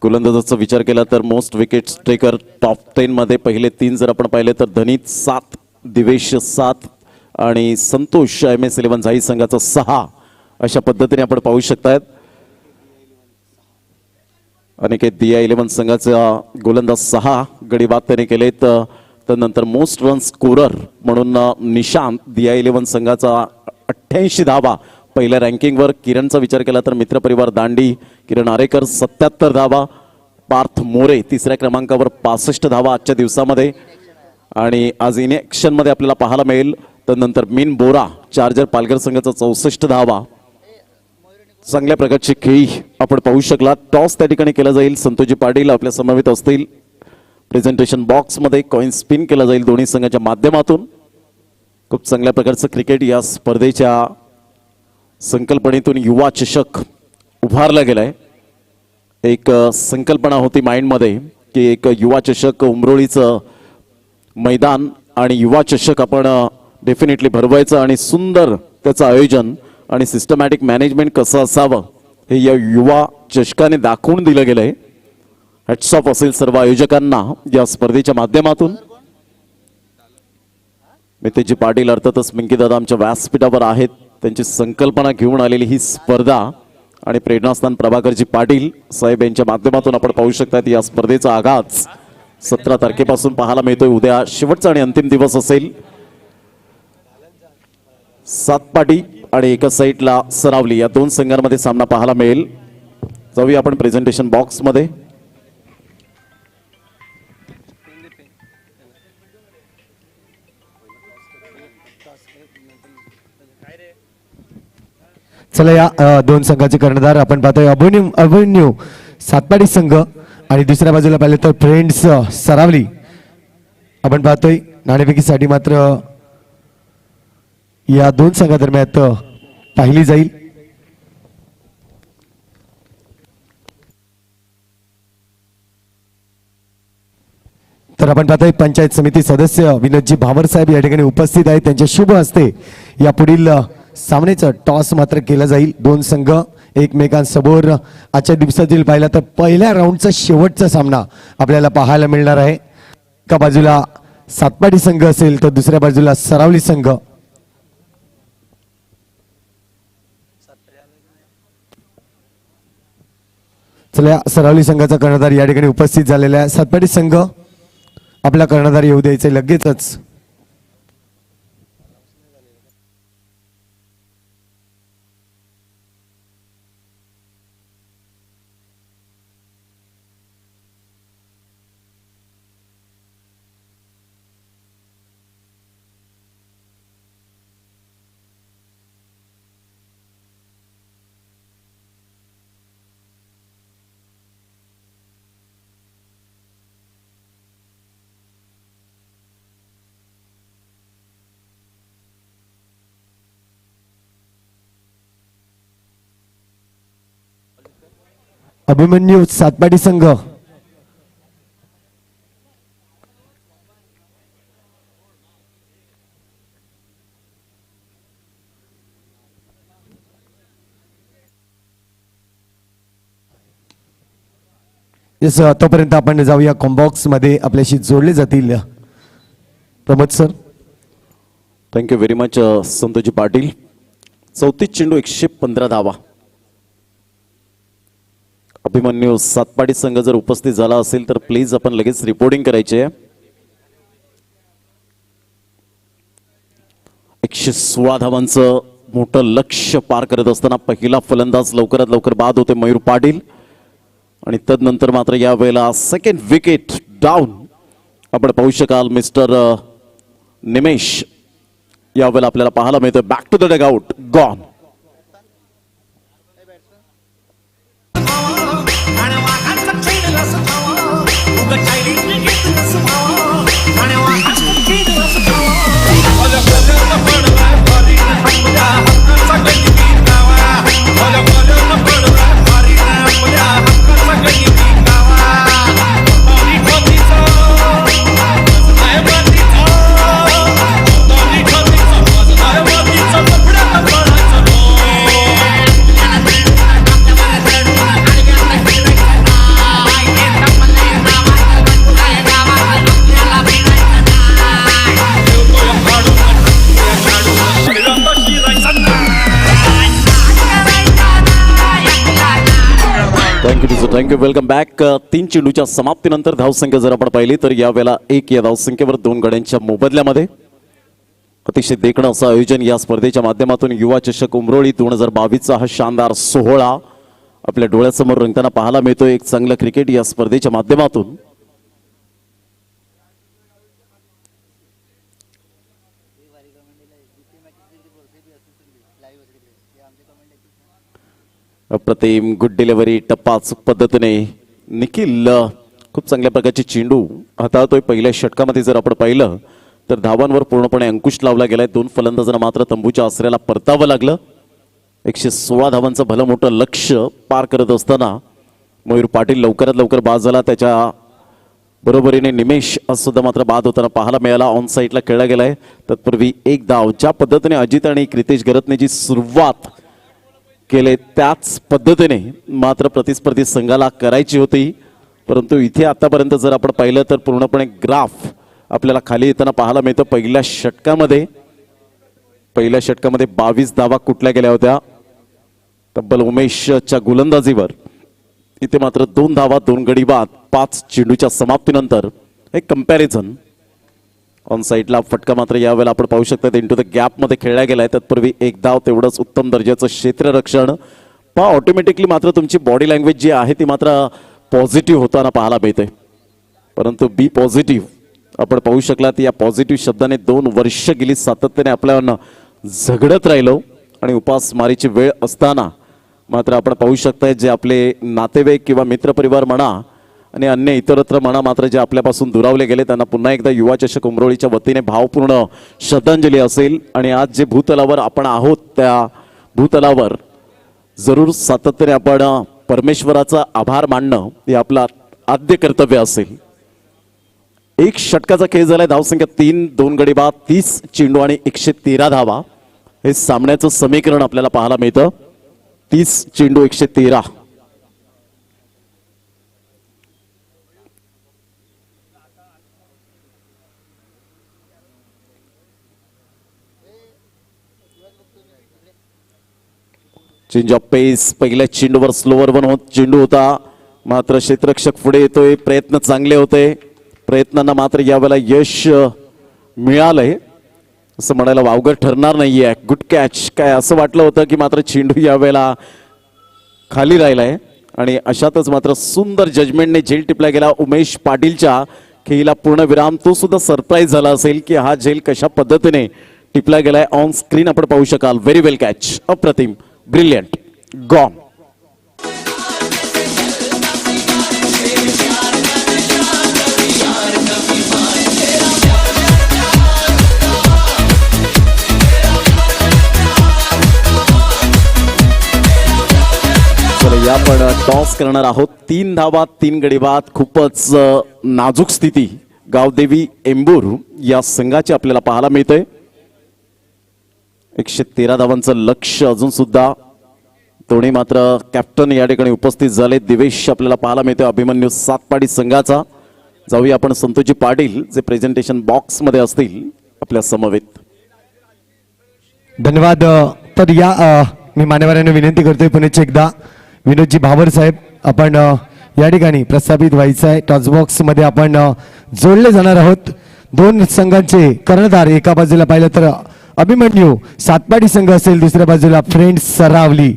गोलंदाजाचा विचार केला तर मोस्ट विकेट टेकर टॉप 10 मध्ये पहिले 3 जर आपण पाहिले तर धनीत 7, दिवेश 7 आणि संतोष MS11 झाई संघाचा 6 अशा पद्धतीने आपण पाहू शकतायत. अनेक दिया 11 संघाचा गोलंदाज 6 गडी बाद त्याने केलेत. त्यानंतर मोस्ट रन स्कोरर म्हणून निशांत दिया 11 संघाचा 88 धावा पहिल्या रँकिंगवर. किरणचा विचार केला तर मित्रपरिवार दांडी किरण आरेकर 77 धावा. पार्थ मोरे तिसऱ्या क्रमांकावर 65 धावा आजच्या दिवसामध्ये. आणि आज इनॅक्शन मध्ये आपल्याला पाहायला मिळेल. त्यानंतर मीन बोरा चार्जर पालघर संघाचा 64 धावा. चांगल्या प्रकारची खेळी आपण पाहू शकला. टॉस त्या ठिकाणी केला जाईल. संतोषजी पाटील आपल्या समवेत असतील. प्रेझेंटेशन बॉक्स मध्ये कॉइन स्पिन केला जाईल दोन्ही संघाच्या माध्यमातून. खूप चांगल्या प्रकारचं क्रिकेट या स्पर्धेच्या संकल्पनेतून युवा चषक उभारला गेलाय. एक संकल्पना होती माइंडमध्ये की एक युवा चषक उमरोळीचं मैदान आणि युवा चषक आपण डेफिनेटली भरवायचं आणि सुंदर त्याचं आयोजन आणि सिस्टमॅटिक मॅनेजमेंट कसं असावं हे या युवा चषकाने दाखवून दिलं गेलंय. हॅट्स ऑफ असेल सर्व आयोजकांना या स्पर्धेच्या माध्यमातून. मितेजी पाटील अर्थातच मिंकीदादा आमच्या व्यासपीठावर आहेत. त्यांची संकल्पना घेऊन आलेली ही स्पर्धा आणि प्रेरणास्थान प्रभाकरजी पाटील साहेब यांच्या माध्यमातून आपण पाहू शकतात. या स्पर्धेचा आगाज 17 तारखेपासून पाहायला मिळतोय. उद्या शेवटचा आणि अंतिम दिवस असेल. 7 पाटी आणि एका साईडला सरावली या 2 संघांमध्ये सामना पाहायला मिळेल. जाऊया आपण प्रेझेंटेशन बॉक्स मध्ये. चला या 2 संघाचे कर्णधार आपण पाहतोय. अभिमन्यू सातपाडी संघ आणि दुसऱ्या बाजूला पाहिले तर फ्रेंड्स सरावली आपण पाहतोय. नाणेफेकीसाठी मात्र या 2 संघादरम्यान पाहिली जाईल. तर आपण पाहतोय पंचायत समिती सदस्य विनोदजी भावर साहेब या ठिकाणी उपस्थित आहेत. त्यांच्या शुभ हस्ते या पुढील सामन्याचं टॉस मात्र केलं जाईल. 2 संघ एकमेकांसमोर आजच्या दिवसातील पाहिला तर पहिल्या राऊंडचा शेवटचा सामना आपल्याला पाहायला मिळणार आहे. एका बाजूला सातपाडी संघ असेल तर दुसऱ्या बाजूला सरावली संघ. चला सरावली संघाचा कर्णधार या ठिकाणी उपस्थित झालेला आहे. सातपाडी संघ आपला कर्णधार येऊ द्यायचे लगेचच. अभिमन्यू सातपाडी संघ तोपर्यंत आपण जाऊया कॉम्बॉक्स मध्ये आपल्याशी जोडले जातील Pramod sir. Thank you very much Santoshji Patil. 34 चेंडू 115 धावा. अभिमन्यू सातपाडी संघ जर उपस्थित झाला असेल तर प्लीज आपण लगेच रिपोर्टिंग करायचे. 116 धावांचं मोठं लक्ष्य पार करत असताना पहिला फलंदाज लवकरात लवकर बाद होते मयूर पाटील आणि तदनंतर मात्र या वेळेला सेकंड विकेट डाऊन आपण पाहू शकाल मिस्टर निमेश या वेळेला आपल्याला पाहायला मिळतं. Back to the dugout gone. आणि थँक्यू. Welcome back. 3 चेंडूच्या समाप्तीनंतर धावसंख्या जर आपण पाहिली तर यावेळेला 1 या धावसंख्येवर 2 गड्यांच्या मोबदल्यामध्ये अतिशय देखणं असं आयोजन या स्पर्धेच्या माध्यमातून युवा चषक उमरोळी 2022चा हा शानदार सोहळा आपल्या डोळ्यासमोर रंगताना पाहायला मिळतो. एक चांगलं क्रिकेट या स्पर्धेच्या माध्यमातून अप्रतिम गुड डिलिव्हरी टप्पा अचूक पद्धतीने निखिल खूप चांगल्या प्रकारचे चेंडू हाताळतोय. पहिल्या षटकामध्ये जर आपण पाहिलं तर धावांवर पूर्णपणे अंकुश लावला गेलाय. 2 फलंदाजांना मात्र तंबूच्या आसऱ्याला परतावं लागलं. 116 धावांचं भलं मोठं लक्ष पार करत असताना मयूर पाटील लवकरात लवकर बाद झाला. त्याच्या बरोबरीने निमेश सुद्धा मात्र बाद होताना पाहायला मिळाला. ऑन साईडला खेळला गेलाय. तत्पूर्वी एक धाव ज्या पद्धतीने अजित आणि क्रितेश गरतनेची सुरुवात केले त्याच पद्धतीने मात्र प्रतिस्पर्धी संघाला करायची होती. परंतु इथे आतापर्यंत जर आपण पाहिलं तर पूर्णपणे ग्राफ आपल्याला खाली येताना पाहायला मिळतं. पहिल्या षटकामध्ये 22 धावा कुठल्या गेल्या होत्या तब्बल उमेशच्या गोलंदाजीवर. इथे मात्र 2 धावा 2 गडी बाद 5 चेंडूच्या समाप्तीनंतर एक कंपॅरिझन. ऑन साईडला फटका मात्र यावेळेला आपण पाहू शकता इंटू द गॅप मध्ये खेळला गेलाय. तत्पूर्वी एक धाव तेवढंच उत्तम दर्जाचं क्षेत्ररक्षण पहा. ऑटोमॅटिकली मात्र तुमची बॉडी लँग्वेज जी आहे ती मात्र पॉझिटिव्ह होताना पाहायला मिळते. परंतु बी पॉझिटिव्ह आपण पाहू शकलात. या पॉझिटिव्ह शब्दाने 2 वर्ष गेली सातत्याने आपल्याला झगडत राहिलो आणि उपासमारीची वेळ असताना मात्र आपण पाहू शकताय जे आपले नातेवाईक किंवा मित्रपरिवार म्हणा आणि अन्य इतरत्र म्हणा मात्र जे आपल्यापासून दुरावले गेले त्यांना पुन्हा एकदा युवा चषक उमरोळीच्या वतीने भावपूर्ण श्रद्धांजली असेल. आणि आज जे भूतलावर आपण आहोत त्या भूतलावर जरूर सातत्याने आपण परमेश्वराचा आभार मानणं हे आपलं आद्य कर्तव्य असेल. एक षटकाचा खेळ झालाय. धावसंख्या 3 2 गडी बाद 30 चेंडू आणि 113 धावा हे सामन्याचं समीकरण आपल्याला पाहायला मिळतं. 30 चेंडू 113. चेंज ऑफ पेस. पहिल्या चेंडूवर स्लोवर वन होत चेंडू होता मात्र क्षेत्ररक्षक पुढे येतोय. प्रयत्न चांगले होते. प्रयत्नांना मात्र यावेळेला यश मिळालंय असं म्हणायला वावगं ठरणार नाहीये. Good catch. काय असं वाटलं होतं की मात्र चेंडू यावेळेला खाली राहिलाय आणि अशातच मात्र सुंदर जजमेंटने झेल टिपला गेला. उमेश पाटीलच्या खेळीला पूर्ण विराम. तो सुद्धा सरप्राईज झाला असेल की हा झेल कशा पद्धतीने टिपला गेलाय. ऑन स्क्रीन आपण पाहू शकाल. व्हेरी वेल कॅच. अप्रतिम. ब्रिलियंट. गॉन. या आपण टॉस करणार आहोत. 3 धावा 3 गडी बाद. खूपच नाजूक स्थिती गावदेवी एंबूर या संघाची आपल्याला पाहायला मिळते. 113 धावांचं लक्ष अजून सुद्धा. दोन्ही मात्र कॅप्टन या ठिकाणी उपस्थित झाले. दिवेश आपल्याला पाहायला मिळते अभिमन्यू सातपाडी संघाचा. जाऊया आपण संतोषजी पाटील जे प्रेझेंटेशन बॉक्स मध्ये असतील आपल्या समवेत. धन्यवाद. तर या मी मान्यवरांना विनंती करतोय पुन्हा एकदा विनोदजी भावर साहेब आपण या ठिकाणी प्रस्थापित व्हायचं आहे. टॉसबॉक्स मध्ये आपण जोडले जाणार आहोत. 2 संघांचे कर्णधार एका बाजूला पाहिलं तर अभिमन्यू सातपाडी संघ असेल. दुसऱ्या बाजूला फ्रेंड्स सरावली.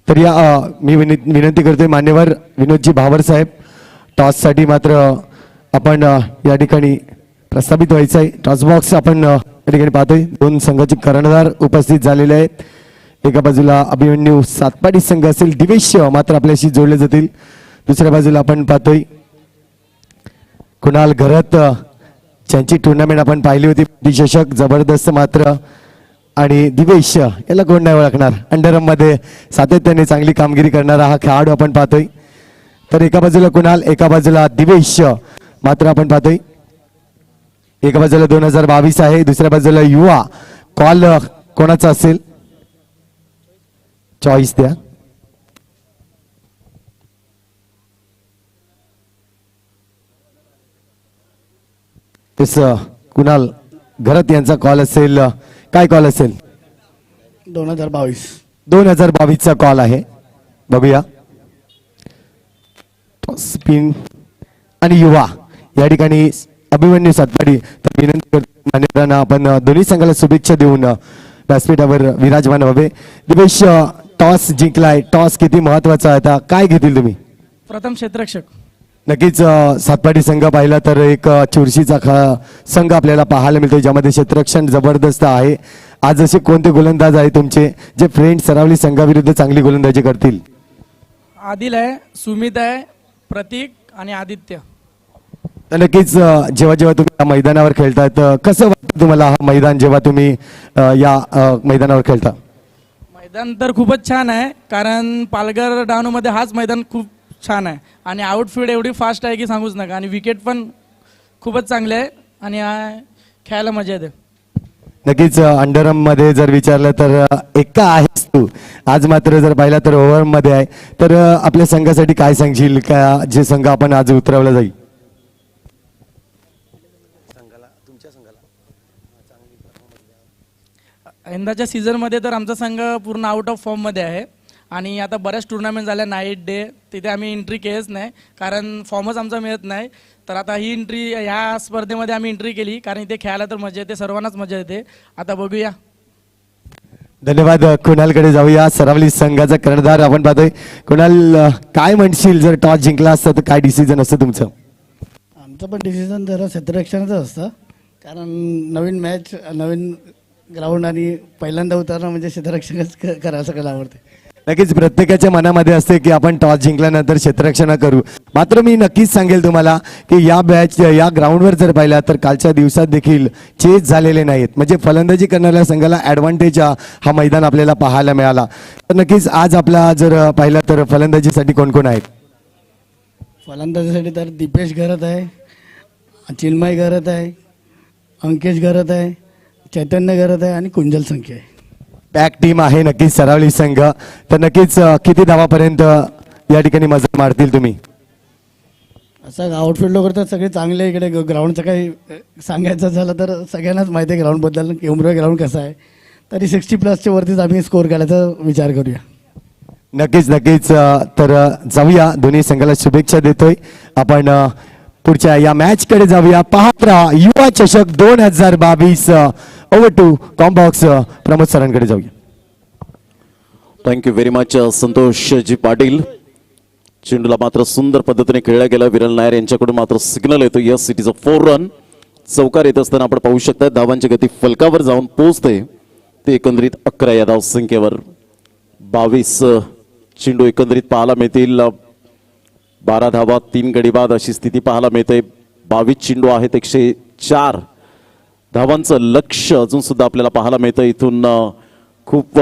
तर या मी विनंती करतोय मान्यवर विनोदजी भावर साहेब टॉससाठी मात्र आपण या ठिकाणी प्रस्थापित व्हायचं आहे. टॉस बॉक्स आपण या ठिकाणी पाहतोय. 2 संघाचे कर्णधार उपस्थित झालेले आहेत. एका बाजूला अभिमन्यू सातपाडी संघ असेल. दिवेश मात्र आपल्याशी जोडले जातील. दुसऱ्या बाजूला आपण पाहतोय कुणाल घरत ज्यांची टुर्नामेंट आपण पाहिली होती चषक जबरदस्त मात्र. आणि दिवेश याला कोण नाही ओळखणार. अंडरम मध्ये सातत्याने चांगली कामगिरी करणारा हा खेळाडू आपण पाहतोय. तर एका बाजूला कुणाल एका बाजूला दिवेश मात्र आपण पाहतोय. एका बाजूला 2022 आहे. दुसऱ्या बाजूला युवा. कॉल कोणाचा असेल चॉईस द्या. तेच कुणाल घरात यांचा कॉल असेल, काय कॉल असेल? 2022. 2022चा कॉल आहे, बघूया. स्पिन आणि युवा या ठिकाणी अभिमन्यू सातपाडी. तर विनंती करतो मान्यवरांना आपण दोन्ही संघाला शुभेच्छा देऊन व्यासपीठावर विराजमान व्हावे. दिवेश, टॉस जिंकलाय, टॉस किती महत्वाचा आहे, आता काय घेतील तुम्ही? प्रथम क्षेत्ररक्षक. नक्कीच सातपाडी संघ पाहिला तर एक चुरशीचा संघ आपल्याला पाहायला मिळतो, ज्यामध्ये क्षेत्ररक्षण जबरदस्त आहे. आज असे कोणते गोलंदाज आहे तुमचे जे फ्रेंड सरावली संघाविरुद्ध चांगली गोलंदाजी करतील? आदिल आहे, सुमित आहे, प्रतीक आणि आदित्य. तर नक्कीच जेव्हा जेव्हा तुम्ही या मैदानावर खेळताय तर कसं वाटतं तुम्हाला हा मैदान जेव्हा तुम्ही या मैदानावर खेळता? मैदान तर खूपच छान आहे, कारण पालघर डहाणूमध्ये हाच मैदान खूप छान आहे आणि आउटफील्ड एवढी फास्ट आहे की सांगूच नका आणि विकेट पण खूपच चांगले आहे आणि खेळायला मजा येते. नक्कीच अंडरम मध्ये जर विचारलं तर एका आहेस तू, आज मात्र जर पाहिला तर ओव्हर मध्ये आहे. तर आपल्या संघासाठी काय सांगशील का जे संघ आपण आज उतरवला जाईल? यंदाच्या सीझनमध्ये तर आमचा संघ पूर्ण आउट ऑफ फॉर्ममध्ये आहे आणि आता बऱ्याच टुर्नामेंट झाल्या, नाईट डे, तिथे आम्ही एंट्री केलीच नाही कारण फॉर्मच आमचा मिळत नाही. तर आता ही एंट्री ह्या स्पर्धेमध्ये आम्ही एंट्री केली कारण इथे खेळायला तर मजा येते, सर्वांनाच मजा येते. आता बघूया. धन्यवाद. कुणालकडे जाऊया, सरावली संघाचा कर्णधार आपण पाहतोय. कुणाल, काय म्हणशील जर टॉस जिंकला असता तर काय डिसिजन असतं तुमचं? आमचं पण डिसिजन जरा क्षेत्ररक्षणाचं असतं, कारण नवीन मॅच, नवीन ग्राउंड आणि पहिल्यांदा उतरणं म्हणजे क्षेत्ररक्षणच करायला सगळ्याला आवडते. नक्कीच प्रत्येकाच्या मनामध्ये असते की आपण टॉस जिंकल्यानंतर क्षेत्ररक्षण करू. मात्र मी नक्कीच सांगेल तुम्हाला की या ग्राउंडवर जर पाहिला तर कालच्या दिवसात देखील चेस झालेले नाहीत, म्हणजे फलंदाजी करणाऱ्या संघाला ॲडव्हान्टेज हा मैदान आपल्याला पाहायला मिळाला. तर नक्कीच आज आपला जर पाहिला तर फलंदाजीसाठी कोण कोण आहेत? फलंदाजीसाठी तर दीपेश घरत आहे, चिन्मय घरत आहे, अंकेश घरत आहे, चैतन्य घरत आहे आणि कुंजल संख्या आहे. पॅक टीम आहे नक्कीच सरावली संघ. तर नक्कीच किती धावापर्यंत या ठिकाणी मजा मारतील तुम्ही? असं आउटफील्ड वगैरे तर सगळे चांगले आहे. इकडे ग्राउंडचं काही सांगायचं झालं तर सगळ्यांनाच माहिती आहे ग्राउंडबद्दल, उमरे ग्राउंड कसं आहे. तरी 60+ वरतीच आम्ही स्कोअर करायचा विचार करूया. नक्कीच नक्कीच. तर जाऊया, दोन्ही संघाला शुभेच्छा देतोय आपण. पुढच्या या मॅच कडे जाऊया. पाहत राहा युवा चषक 2022. Over to combox. प्रमोद सरांकडे जाऊया. Thank you very much Santoshji Patil. चेंडूला मात्र सुंदर पद्धतीने खेळला गेला. विरल नायर यांच्याकडून मात्र सिग्नल येतो, yes it is a 4 run. चौकार येत असताना आपण पाहू शकता धावांची गती फलकावर जाऊन पोहोचते ते एकंदरीत 11 या धाव संख्येवर. 22 चेंडू एकंदरीत पाहायला मिळतील. 12 धावा 3 गडी बाद अशी स्थिती पाहायला मिळते. 22 चेंडू आहेत, 104 धावांचं लक्ष अजून सुद्धा आपल्याला पाहायला मिळतं. इथून खूप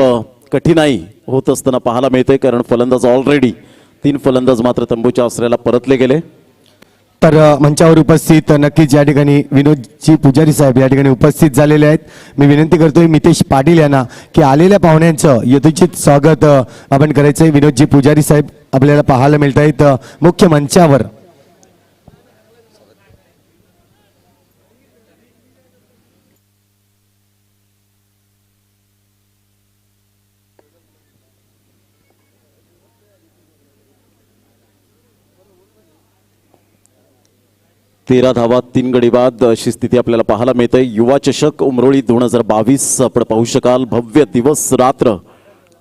कठीणाई होत असताना पाहायला मिळते, कारण फलंदाज ऑलरेडी 3 फलंदाज मात्र तंबूच्या आश्रयाला परतले गेले. तर मंचावर उपस्थित नक्कीच या ठिकाणी विनोदजी पुजारी साहेब या ठिकाणी उपस्थित झालेले आहेत. मी विनंती करतोय मितेश पाटील यांना की आलेल्या पाहुण्यांचं यथोचित स्वागत आपण करायचंय. विनोदजी पुजारी साहेब आपल्याला पाहायला मिळत आहेत मुख्य मंचावर. तेरा धावा 3 गडी बाद अशी स्थिती आपल्याला पाहायला मिळते. युवा चषक उमरोळी 2022 आपण पाहू शकाल. भव्य दिवस रात्र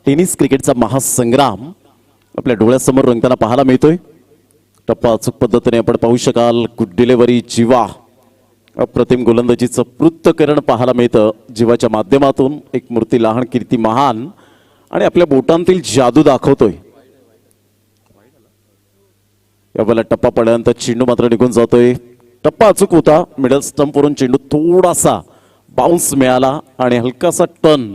टेनिस क्रिकेटचा महासंग्राम आपल्या डोळ्यासमोर रंगताना पाहायला मिळतोय. टप्पा अचूक पद्धतीने आपण पाहू शकाल. गुड डिलेव्हरी जीवा, अप्रतिम गोलंदाजीचं पृथ्थकरण पाहायला मिळतं. जीवाच्या माध्यमातून एक मूर्ती लहान कीर्ती महान आणि आपल्या बोटांतील जादू दाखवतोय. यावेळेला टप्पा पडल्यानंतर चेंडू मात्र निघून जातोय. टप्पा अचूक होता, मिडल स्टंपवरून चेंडू थोडासा बाउन्स मिळाला आणि हलकासा टर्न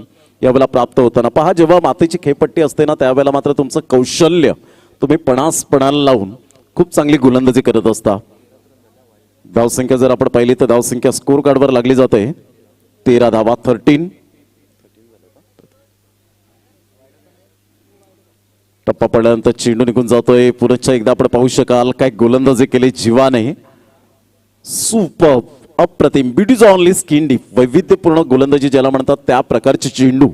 यावेळेला प्राप्त होताना पहा. जेव्हा मातीची खेळपट्टी असते ना त्यावेळेला मात्र तुमचं कौशल्य तुम्ही पणाला लावून खूप चांगली गोलंदाजी करत असता. धावसंख्या जर आपण पाहिली तर धावसंख्या स्कोर कार्डवर लागली जाते. 13 धावा 13. टप्पा पडल्यानंतर चेंडू निघून जातोय. पुरच्या एकदा आपण पाहू शकाल काय गोलंदाजी केली जीवाने. सुपर अप्रतिम ब्युटीज ऑनली स्किन डीप वैविध्यपूर्ण गोलंदाजी ज्याला म्हणतात त्या प्रकारचे चेंडू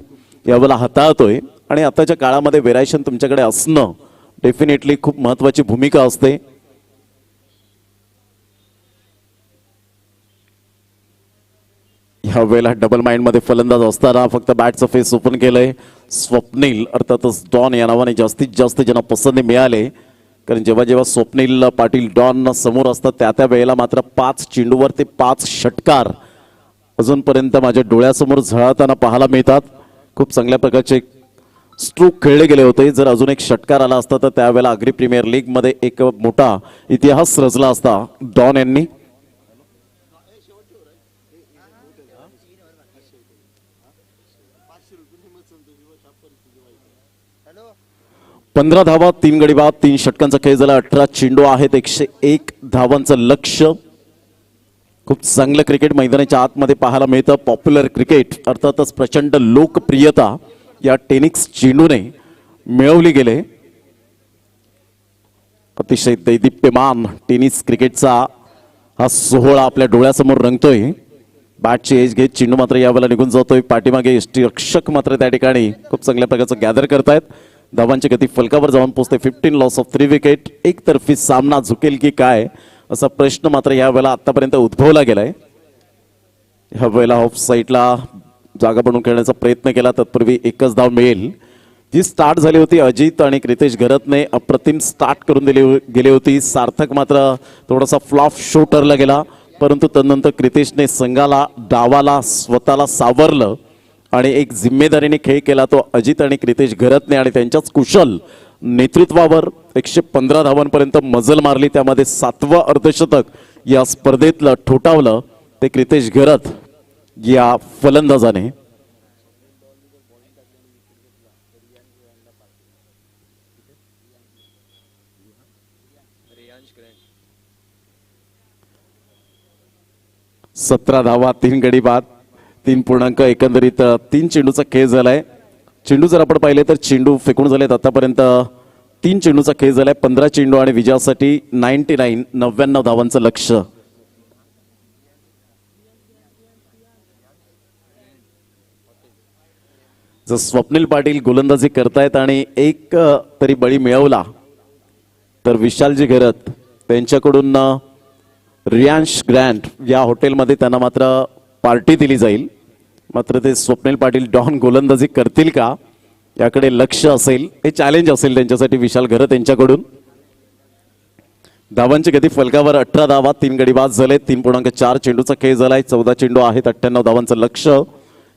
यावेळेला हाताळतोय आणि आताच्या काळामध्ये व्हेरायशन तुमच्याकडे असणं डेफिनेटली खूप महत्वाची भूमिका असते. ह्या वेळेला डबल माइंड मध्ये फलंदाज असताना फक्त बॅटचं फेस ओपन केलंय. स्वप्नील अर्थातच डॉन या नावाने जास्तीत जास्त ज्यांना पसंती मिळाले, कारण जेव्हा जेव्हा स्वप्नील पाटील डॉन समोर असतात त्या वेळेला मात्र 5 चेंडूवर ते 5 षटकार अजूनपर्यंत माझ्या डोळ्यासमोर झळाताना पाहायला मिळतात. खूप चांगल्या प्रकारचे स्ट्रोक खेळले गेले होते. जर अजून एक षटकार आला असता तर त्यावेळेला आग्री प्रीमियर लीग मध्ये एक मोठा इतिहास रचला असता डॉन यांनी. पंधरा धावा 3 गडी बाद 3 षटकांचा खेळ झाला. 18 चेंडू आहेत 101 धावांचं लक्ष्य. खूप चांगलं क्रिकेट मैदानाच्या आतमध्ये पाहायला मिळतं. पॉप्युलर क्रिकेट अर्थातच प्रचंड लोकप्रियता या टेनिस चेंडूने मिळवली गेले. अतिशय दैदिप्यमान टेनिस क्रिकेटचा हा सोहळा आपल्या डोळ्यासमोर रंगतोय. बॅटची एज घेत चेंडू मात्र यावेळेला निघून जातोय. पाठीमागे यष्टीरक्षक मात्र त्या ठिकाणी खूप चांगल्या प्रकारचं गॅदर करतायत. धावांची गती फलकावर जाऊन पोहोचते. 15 लॉस ऑफ 3 विकेट. एकतर्फी सामना झुकेल की काय असा प्रश्न मात्र यावेळेला आतापर्यंत उद्भवला गेलाय. ह्या वेळेला ऑफ साईडला जागा बनवून खेळण्याचा प्रयत्न केला. तत्पूर्वी एकच धाव मिळेल. जी स्टार्ट झाली होती अजित आणि क्रितेश घरतने अप्रतिम स्टार्ट करून गेली होती. सार्थक मात्र थोडासा फ्लॉप शो ठरला गेला, परंतु तदनंतर क्रितेशने संघाला डावाला स्वतःला सावरलं आणि एक जिम्मेदारीने खेळ केला तो अजित आणि क्रितेश घरतने आणि त्यांच्याच कुशल नेतृत्वावर 115 धावांपर्यंत मजल मारली. त्यामध्ये 7वं अर्धशतक या स्पर्धेतलं ठोठावलं ते क्रितेश घरत या फलंदाजाने. सतरा धावा 3 गडी बाद 3 पूर्णांक एकंदरीत 3 चेंडूचा खेळ झालाय. चेंडू जर आपण पाहिले तर चेंडू फेकून झालेत आतापर्यंत 3 चेंडूचा खेळ झालाय. 15 चेंडू आणि विजयासाठी 99 धावांचं लक्ष्य. जर स्वप्नील पाटील गोलंदाजी करतायत आणि एक तरी बळी मिळवला तर विशालजी घरत त्यांच्याकडून रियांश ग्रँड या हॉटेलमध्ये त्यांना मात्र पार्टी दिली जाईल. मात्र ते स्वप्नील पाटील डॉन गोलंदाजी करतील का याकडे लक्ष असेल. हे चॅलेंज असेल त्यांच्यासाठी विशाल घरत यांच्याकडून. धावांची गती फलकावर 18 धावा 3 गडी बाद झाले. 3.4 चेंडूचा खेळ झालाय. 14 चेंडू आहेत 98 धावांचं लक्ष्य.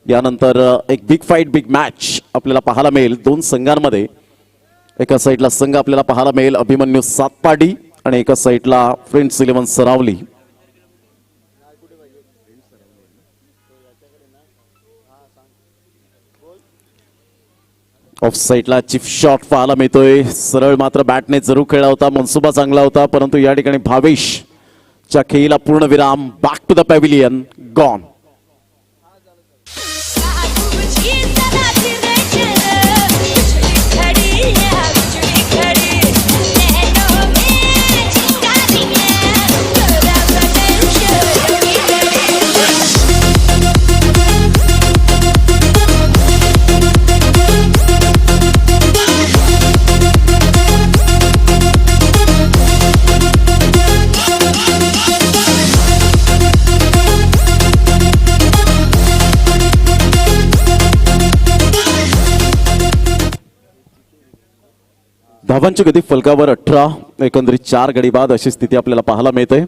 यानंतर एक बिग फाईट बिग मॅच आपल्याला पाहायला मिळेल 2 संघांमध्ये. एका साईडला संघ आपल्याला पाहायला मिळेल अभिमन्यू सातपाडी आणि एका साईडला फ्रेंड्स 11 सरावली. ऑफ साईडला चिप शॉट पाहायला मिळतोय. सरळ मात्र बॅटने जरूर खेळला होता. मनसुबा चांगला होता, परंतु या ठिकाणी भावेशच्या खेळीला पूर्ण विराम. Back to the pavilion gone. धावांची गती फलकावर 18 एकंदरीत 4 गडी बाद अशी स्थिती आपल्याला पाहायला मिळते.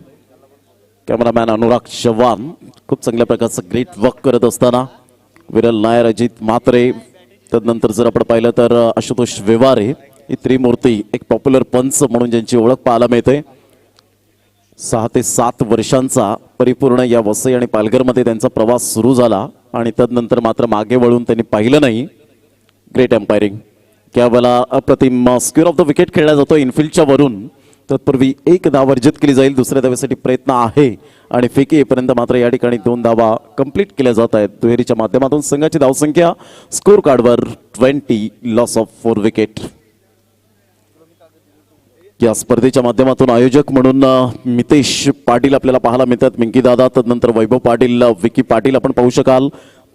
कॅमेरामॅन अनुराग चव्हाण खूप चांगल्या प्रकारचं ग्रेट वर्क करत असताना विरल नायर, अजित म्हात्रे, तदनंतर जर आपण पाहिलं तर आशुतोष व्यवहारे ही त्रिमूर्ती एक पॉप्युलर पंच म्हणून ज्यांची ओळख पाहायला मिळते. 6 ते 7 वर्षांचा परिपूर्ण या वसई आणि पालघरमध्ये त्यांचा प्रवास सुरू झाला आणि तदनंतर मात्र मागे वळून त्यांनी पाहिलं नाही. ग्रेट एम्पायरिंग. त्यावेळेला अप्रतिम स्क्वेअर ऑफ द विकेट खेळला जातो इनफिल्डच्या वरून. तत्पूर्वी 1 धाव वर्जित केली जाईल. दुसऱ्या धावेसाठी प्रयत्न आहे आणि फेकी येईपर्यंत मात्र या ठिकाणी 2 धावा कंप्लीट केल्या जात आहेत. दुहेरीच्या माध्यमातून संघाची धावसंख्या स्कोर कार्डवर 20 लॉस ऑफ 4 विकेट. या स्पर्धेच्या माध्यमातून आयोजक म्हणून मितेश पाटील आपल्याला पाहायला मिळतात. मिंकी दादा, तदनंतर वैभव पाटील, विकी पाटील आपण पाहू शकाल.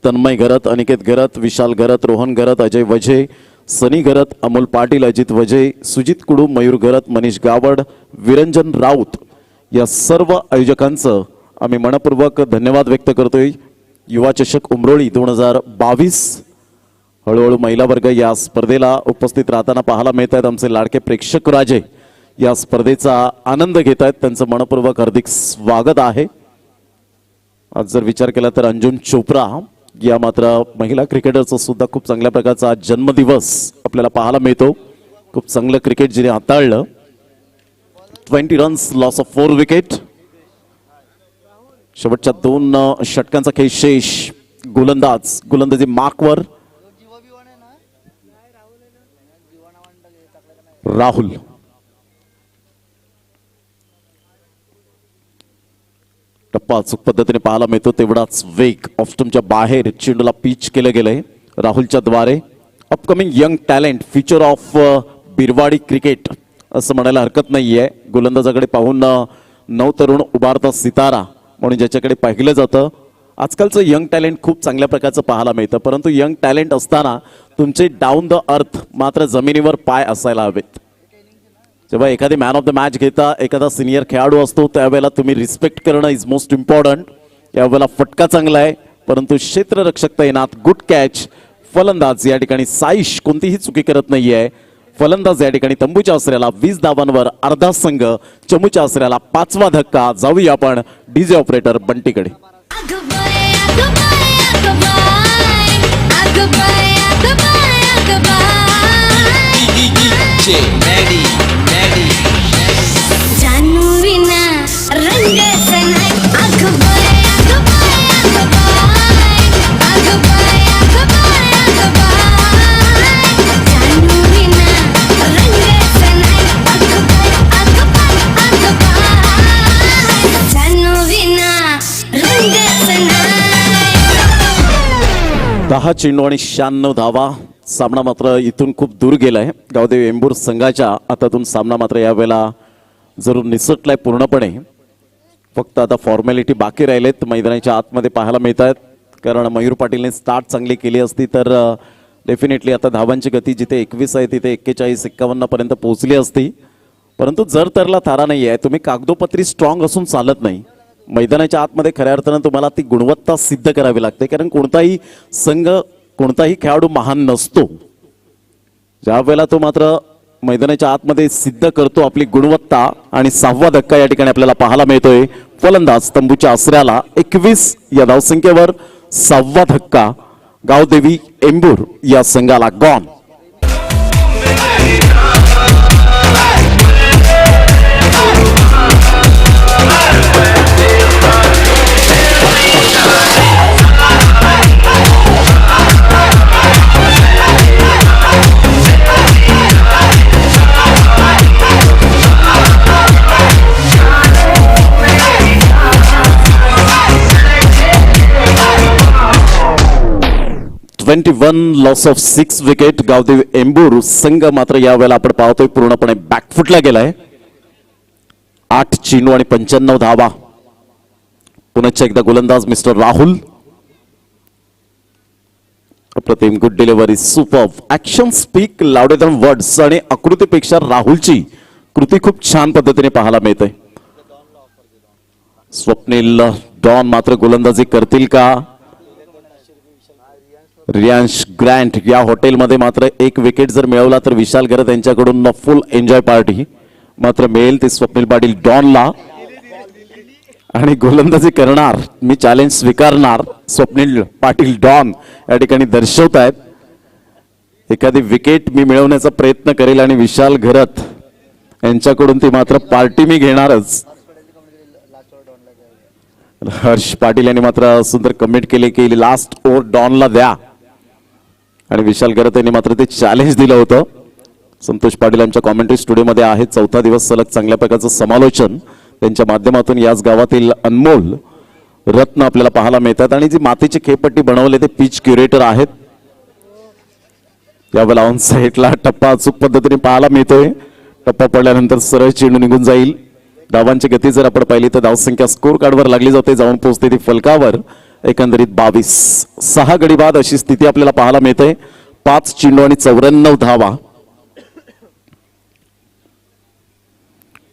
तन्मय घरत, अनिकेत घरत, विशाल घरत, रोहन घरत, अजय वझे, सनी घरत, अमोल पाटील, अजित वझे, सुजित कुडू, मयूर घरत, मनीष गावड, विरंजन राऊत या सर्व आयोजकांचं आम्ही मनपूर्वक धन्यवाद व्यक्त करतोय. युवा चषक उमरोळी 2022 हळूहळू महिला वर्ग या स्पर्धेला उपस्थित राहताना पाहायला मिळत आहेत. आमचे लाडके प्रेक्षक राजे या स्पर्धेचा आनंद घेत आहेत, त्यांचं मनपूर्वक हार्दिक स्वागत आहे. आज जर विचार केला तर अंजुम चोप्रा या मात्र महिला क्रिकेटरचा सुद्धा खूप चांगल्या प्रकारचा जन्मदिवस आपल्याला पाहायला मिळतो. खूप चांगलं क्रिकेट जिने हाताळलं. 20 रन्स, लॉस ऑफ 4 विकेट. शेवटच्या 2 षटकांचा खेळ शेष. गोलंदाजी मार्कवर राहुल. टप्पा अचूक पद्धतीने पाहायला मिळतो, तेवढाच वेग. ऑफस्टमच्या बाहेर चेंडूला पिच केलं गेलंय राहुलच्या द्वारे. Upcoming young talent, future of Birwadi cricket असं म्हणायला हरकत नाहीये. गोलंदाजाकडे पाहून नवतरुण उभारता सितारा म्हणून ज्याच्याकडे पाहिलं जातं. आजकालचं यंग टॅलेंट खूप चांगल्या प्रकारचं पाहायला मिळतं, परंतु यंग टॅलेंट असताना तुमचे डाऊन द अर्थ मात्र जमिनीवर पाय असायला हवेत. जेव्हा एखादी मॅन ऑफ द मॅच घेता, एखादा सिनियर खेळाडू असतो, त्यावेळेला तुम्ही रिस्पेक्ट करणं इज मोस्ट इम्पॉर्टंट. यावेळेला फटका चांगला आहे, परंतु क्षेत्ररक्षक तैनात. Good catch. फलंदाज या ठिकाणी साईश कोणतीही चुकी करत नाहीये. फलंदाज या ठिकाणी तंबूच्या आसऱ्याला 20 धावांवर अर्धा संघ. चमूच्या आसऱ्याला 5वा धक्का. जाऊया आपण डीजे ऑपरेटर बंटीकडे. दहा चेंडू आणि 96 धावा. सामना मात्र इथून खूप दूर गेलाय. गावदेवी एंबूर संघाच्या हातातून सामना मात्र यावेळेला जरूर निसटलाय पूर्णपणे. फक्त आता फॉर्मॅलिटी बाकी राहिलेत मैदानाच्या आतमध्ये पाहायला मिळत आहेत. कारण मयूर पाटीलने स्टार्ट चांगली केली असती तर डेफिनेटली आता धावांची गती जिथे 21 आहे तिथे 41-51 पर्यंत पोहोचली असती. परंतु जर तरला थारा नाही आहे. तुम्ही कागदोपत्री स्ट्रॉंग असून चालत नाही. मैदानाच्या आतमध्ये खऱ्या अर्थानं तुम्हाला ती गुणवत्ता सिद्ध करावी लागते. कारण कोणताही संघ, कोणताही खेळाडू महान नसतो. ज्या वेळेला तो मात्र मैदानाच्या आतमध्ये सिद्ध करतो आपली गुणवत्ता. आणि 6वा धक्का या ठिकाणी आपल्याला पाहायला मिळतोय. फलंदाज तंबूच्या आसऱ्याला 21 या धावसंख्येवर 6वा धक्का. गावदेवी एंबूर या संघाला gone. Loss of 6 wicket. Gavdevi Embur संघ मात्र यावेळेला आपण पाहतोय पूर्णपणे बॅकफुटला गेलाय. 8 चेंडू आणि 95 धावा. पुन्हा एकदा गोलंदाज मिस्टर राहुल. अप्रतिम good delivery. Super. Action speak louder than words. आणि आकृतीपेक्षा राहुलची कृती खूप छान पद्धतीने पाहायला मिळते. स्वप्नील डॉन मात्र गोलंदाजी करतील का? रियांश ग्रँट या हॉटेलमध्ये मात्र 1 विकेट जर मिळवला तर विशाल घरत यांच्याकडून फुल एन्जॉय पार्टी मात्र मिळेल ते स्वप्नील पाटील डॉनला. आणि गोलंदाजी करणार, मी चॅलेंज स्वीकारणार, स्वप्नील पाटील डॉन या ठिकाणी दर्शवत आहेत. एखादी विकेट मी मिळवण्याचा प्रयत्न करेल आणि विशाल घरत यांच्याकडून ती मात्र पार्टी मी घेणारच. हर्ष पाटील यांनी मात्र सुंदर कमेंट केले की लास्ट ओव्हर डॉनला द्या. आणि विशाल घरत यांनी मात्र ते चॅलेंज दिलं होतं. संतोष पाटील आमच्या कॉमेंट्री स्टुडिओमध्ये आहेत. 4था दिवस सलग चांगल्या प्रकारचं समालोचन त्यांच्या माध्यमातून याच गावातील अनमोल रत्न आपल्याला पाहायला मिळतात. आणि जी मातीची खेळपट्टी बनवली ते पिच क्युरेटर आहेत. यावेळेला ऑन साईडला टप्पा अचूक पद्धतीने पाहायला मिळतोय. टप्पा पडल्यानंतर सरळ चेंडू निघून जाईल. धावांची गती जर आपण पाहिली तर धावसंख्या स्कोर कार्डवर लागली जाते, जाऊन पोहोचते ती फलकावर. एकंदरीत 22. 6 गडी बाद अशी स्थिती आपल्याला पाहायला मिळते. 5 चेंडू आणि 94 धावा.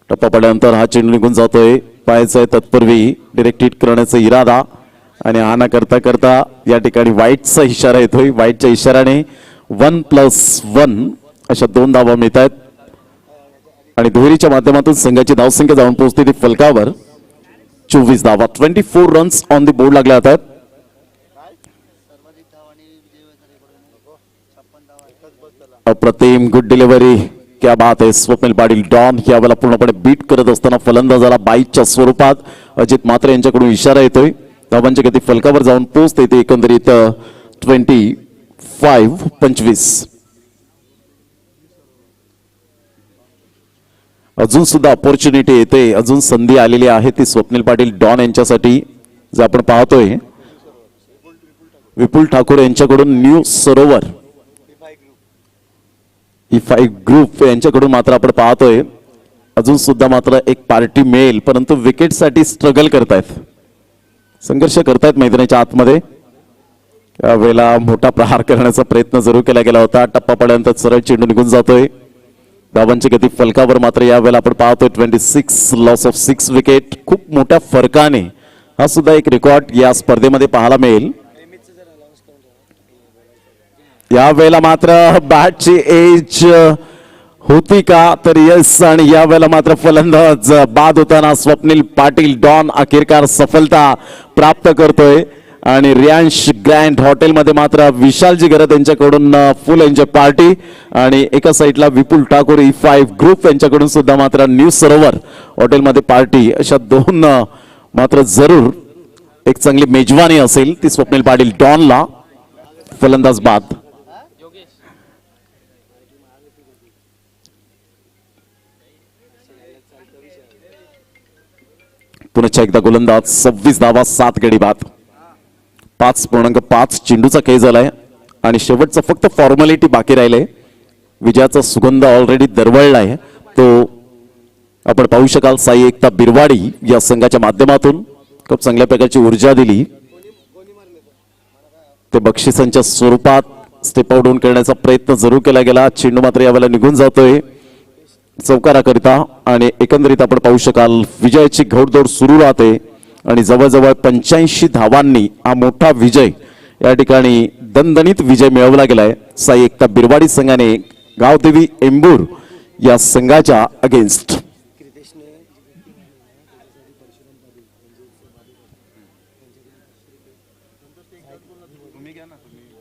टप्पा पडल्यानंतर हा चेंडू निघून जातोय. पाहायचं आहे तत्पूर्वी डिरेक्ट हिट करण्याचा इरादा आणि हा ना करता करता या ठिकाणी वाईटचा इशारा येतोय. वाईटच्या इशाऱ्याने 1+1 अशा 2 धावा मिळत आहेत आणि दुहेरीच्या माध्यमातून संघाची धावसंख्या जाऊन पोहोचते ती फलकावर. 24 धावा. 24 रन्स ऑन द बोर्ड लागल्या जातात. अप्रतिम गुड डिलिव्हरी. क्या बात आहे. स्वप्नील पाटील डॉन यावेळेला पूर्णपणे बीट करत असताना फलंदाजाला बाईटच्या स्वरूपात अजित मात्रे यांच्याकडून इशारा येतोय. धावांची गती फलकावर जाऊन पोहोचते ते एकंदरीत 25. अजून सुद्धा ऑपॉर्च्युनिटी येते, अजून संधी आलेली आहे ती स्वप्नील पाटील डॉन यांच्यासाठी. जे आपण पाहतोय विपुल ठाकूर यांच्याकडून न्यू सरोवर E5 ग्रुप यांच्याकडून मात्र आपण पाहतोय अजून सुद्धा मात्र एक पार्टी मिळेल, परंतु विकेटसाठी स्ट्रगल करतायत, संघर्ष करतायत मैदानाच्या आतमध्ये. यावेळेला मोठा प्रहार करण्याचा प्रयत्न जरूर केला गेला होता. टप्पा पडल्यानंतर सरळ चेंडू निघून जातोय. धावांची गती फलकावर मात्र यावेळेला आपण पाहतोय 26. Loss of 6 wicket. खूप मोठ्या फरकाने हा सुद्धा एक रेकॉर्ड या स्पर्धेमध्ये पाहायला मिळेल. यावेळेला मात्र बॅटची एज होती का तर यस, आणि यावेळेला मात्र फलंदाज बाद होताना स्वप्नील पाटील डॉन अखेरकार सफलता प्राप्त करतोय. आणि रियांश ग्रँड हॉटेलमध्ये मात्र विशालजी गरत यांच्याकडून फुल एन्जॉय पार्टी आणि एका साईडला विपुल ठाकूर E5 ग्रुप यांच्याकडून सुद्धा मात्र न्यू सरोवर हॉटेलमध्ये पार्टी. अशा 2 मात्र जरूर एक चांगली मेजवानी असेल ती स्वप्नील पाटील डॉनला. फलंदाज बाद. पुन्हा एकदा गोलंदाज. 26 धावा 7 गडी बाद. 5.5 चेंडूचा खेळ झालाय आणि शेवटचा फक्त फॉर्मॅलिटी बाकी राहिले. विजयाचा सुगंध ऑलरेडी दरवळलाय तो आपण पाहू शकाल. साई एकता बिरवाडी या संघाच्या माध्यमातून खूप चांगल्या प्रकारची ऊर्जा दिली. ते बक्षिसांच्या स्वरूपात स्टेप आउट करण्याचा प्रयत्न जरूर केला गेला. चेंडू मात्र यावेळेला निघून जातोय चौकाराकरिता आणि एकंदरीत आपण पाहू शकाल विजयाची घोडदौड सुरू राहते आणि जवळजवळ 85 धावांनी हा मोठा विजय या ठिकाणी दणदणीत विजय मिळवला गेलाय. साई एकता बिरवाडी संघाने गावदेवी एंबूर या संघाच्या अगेन्स्ट.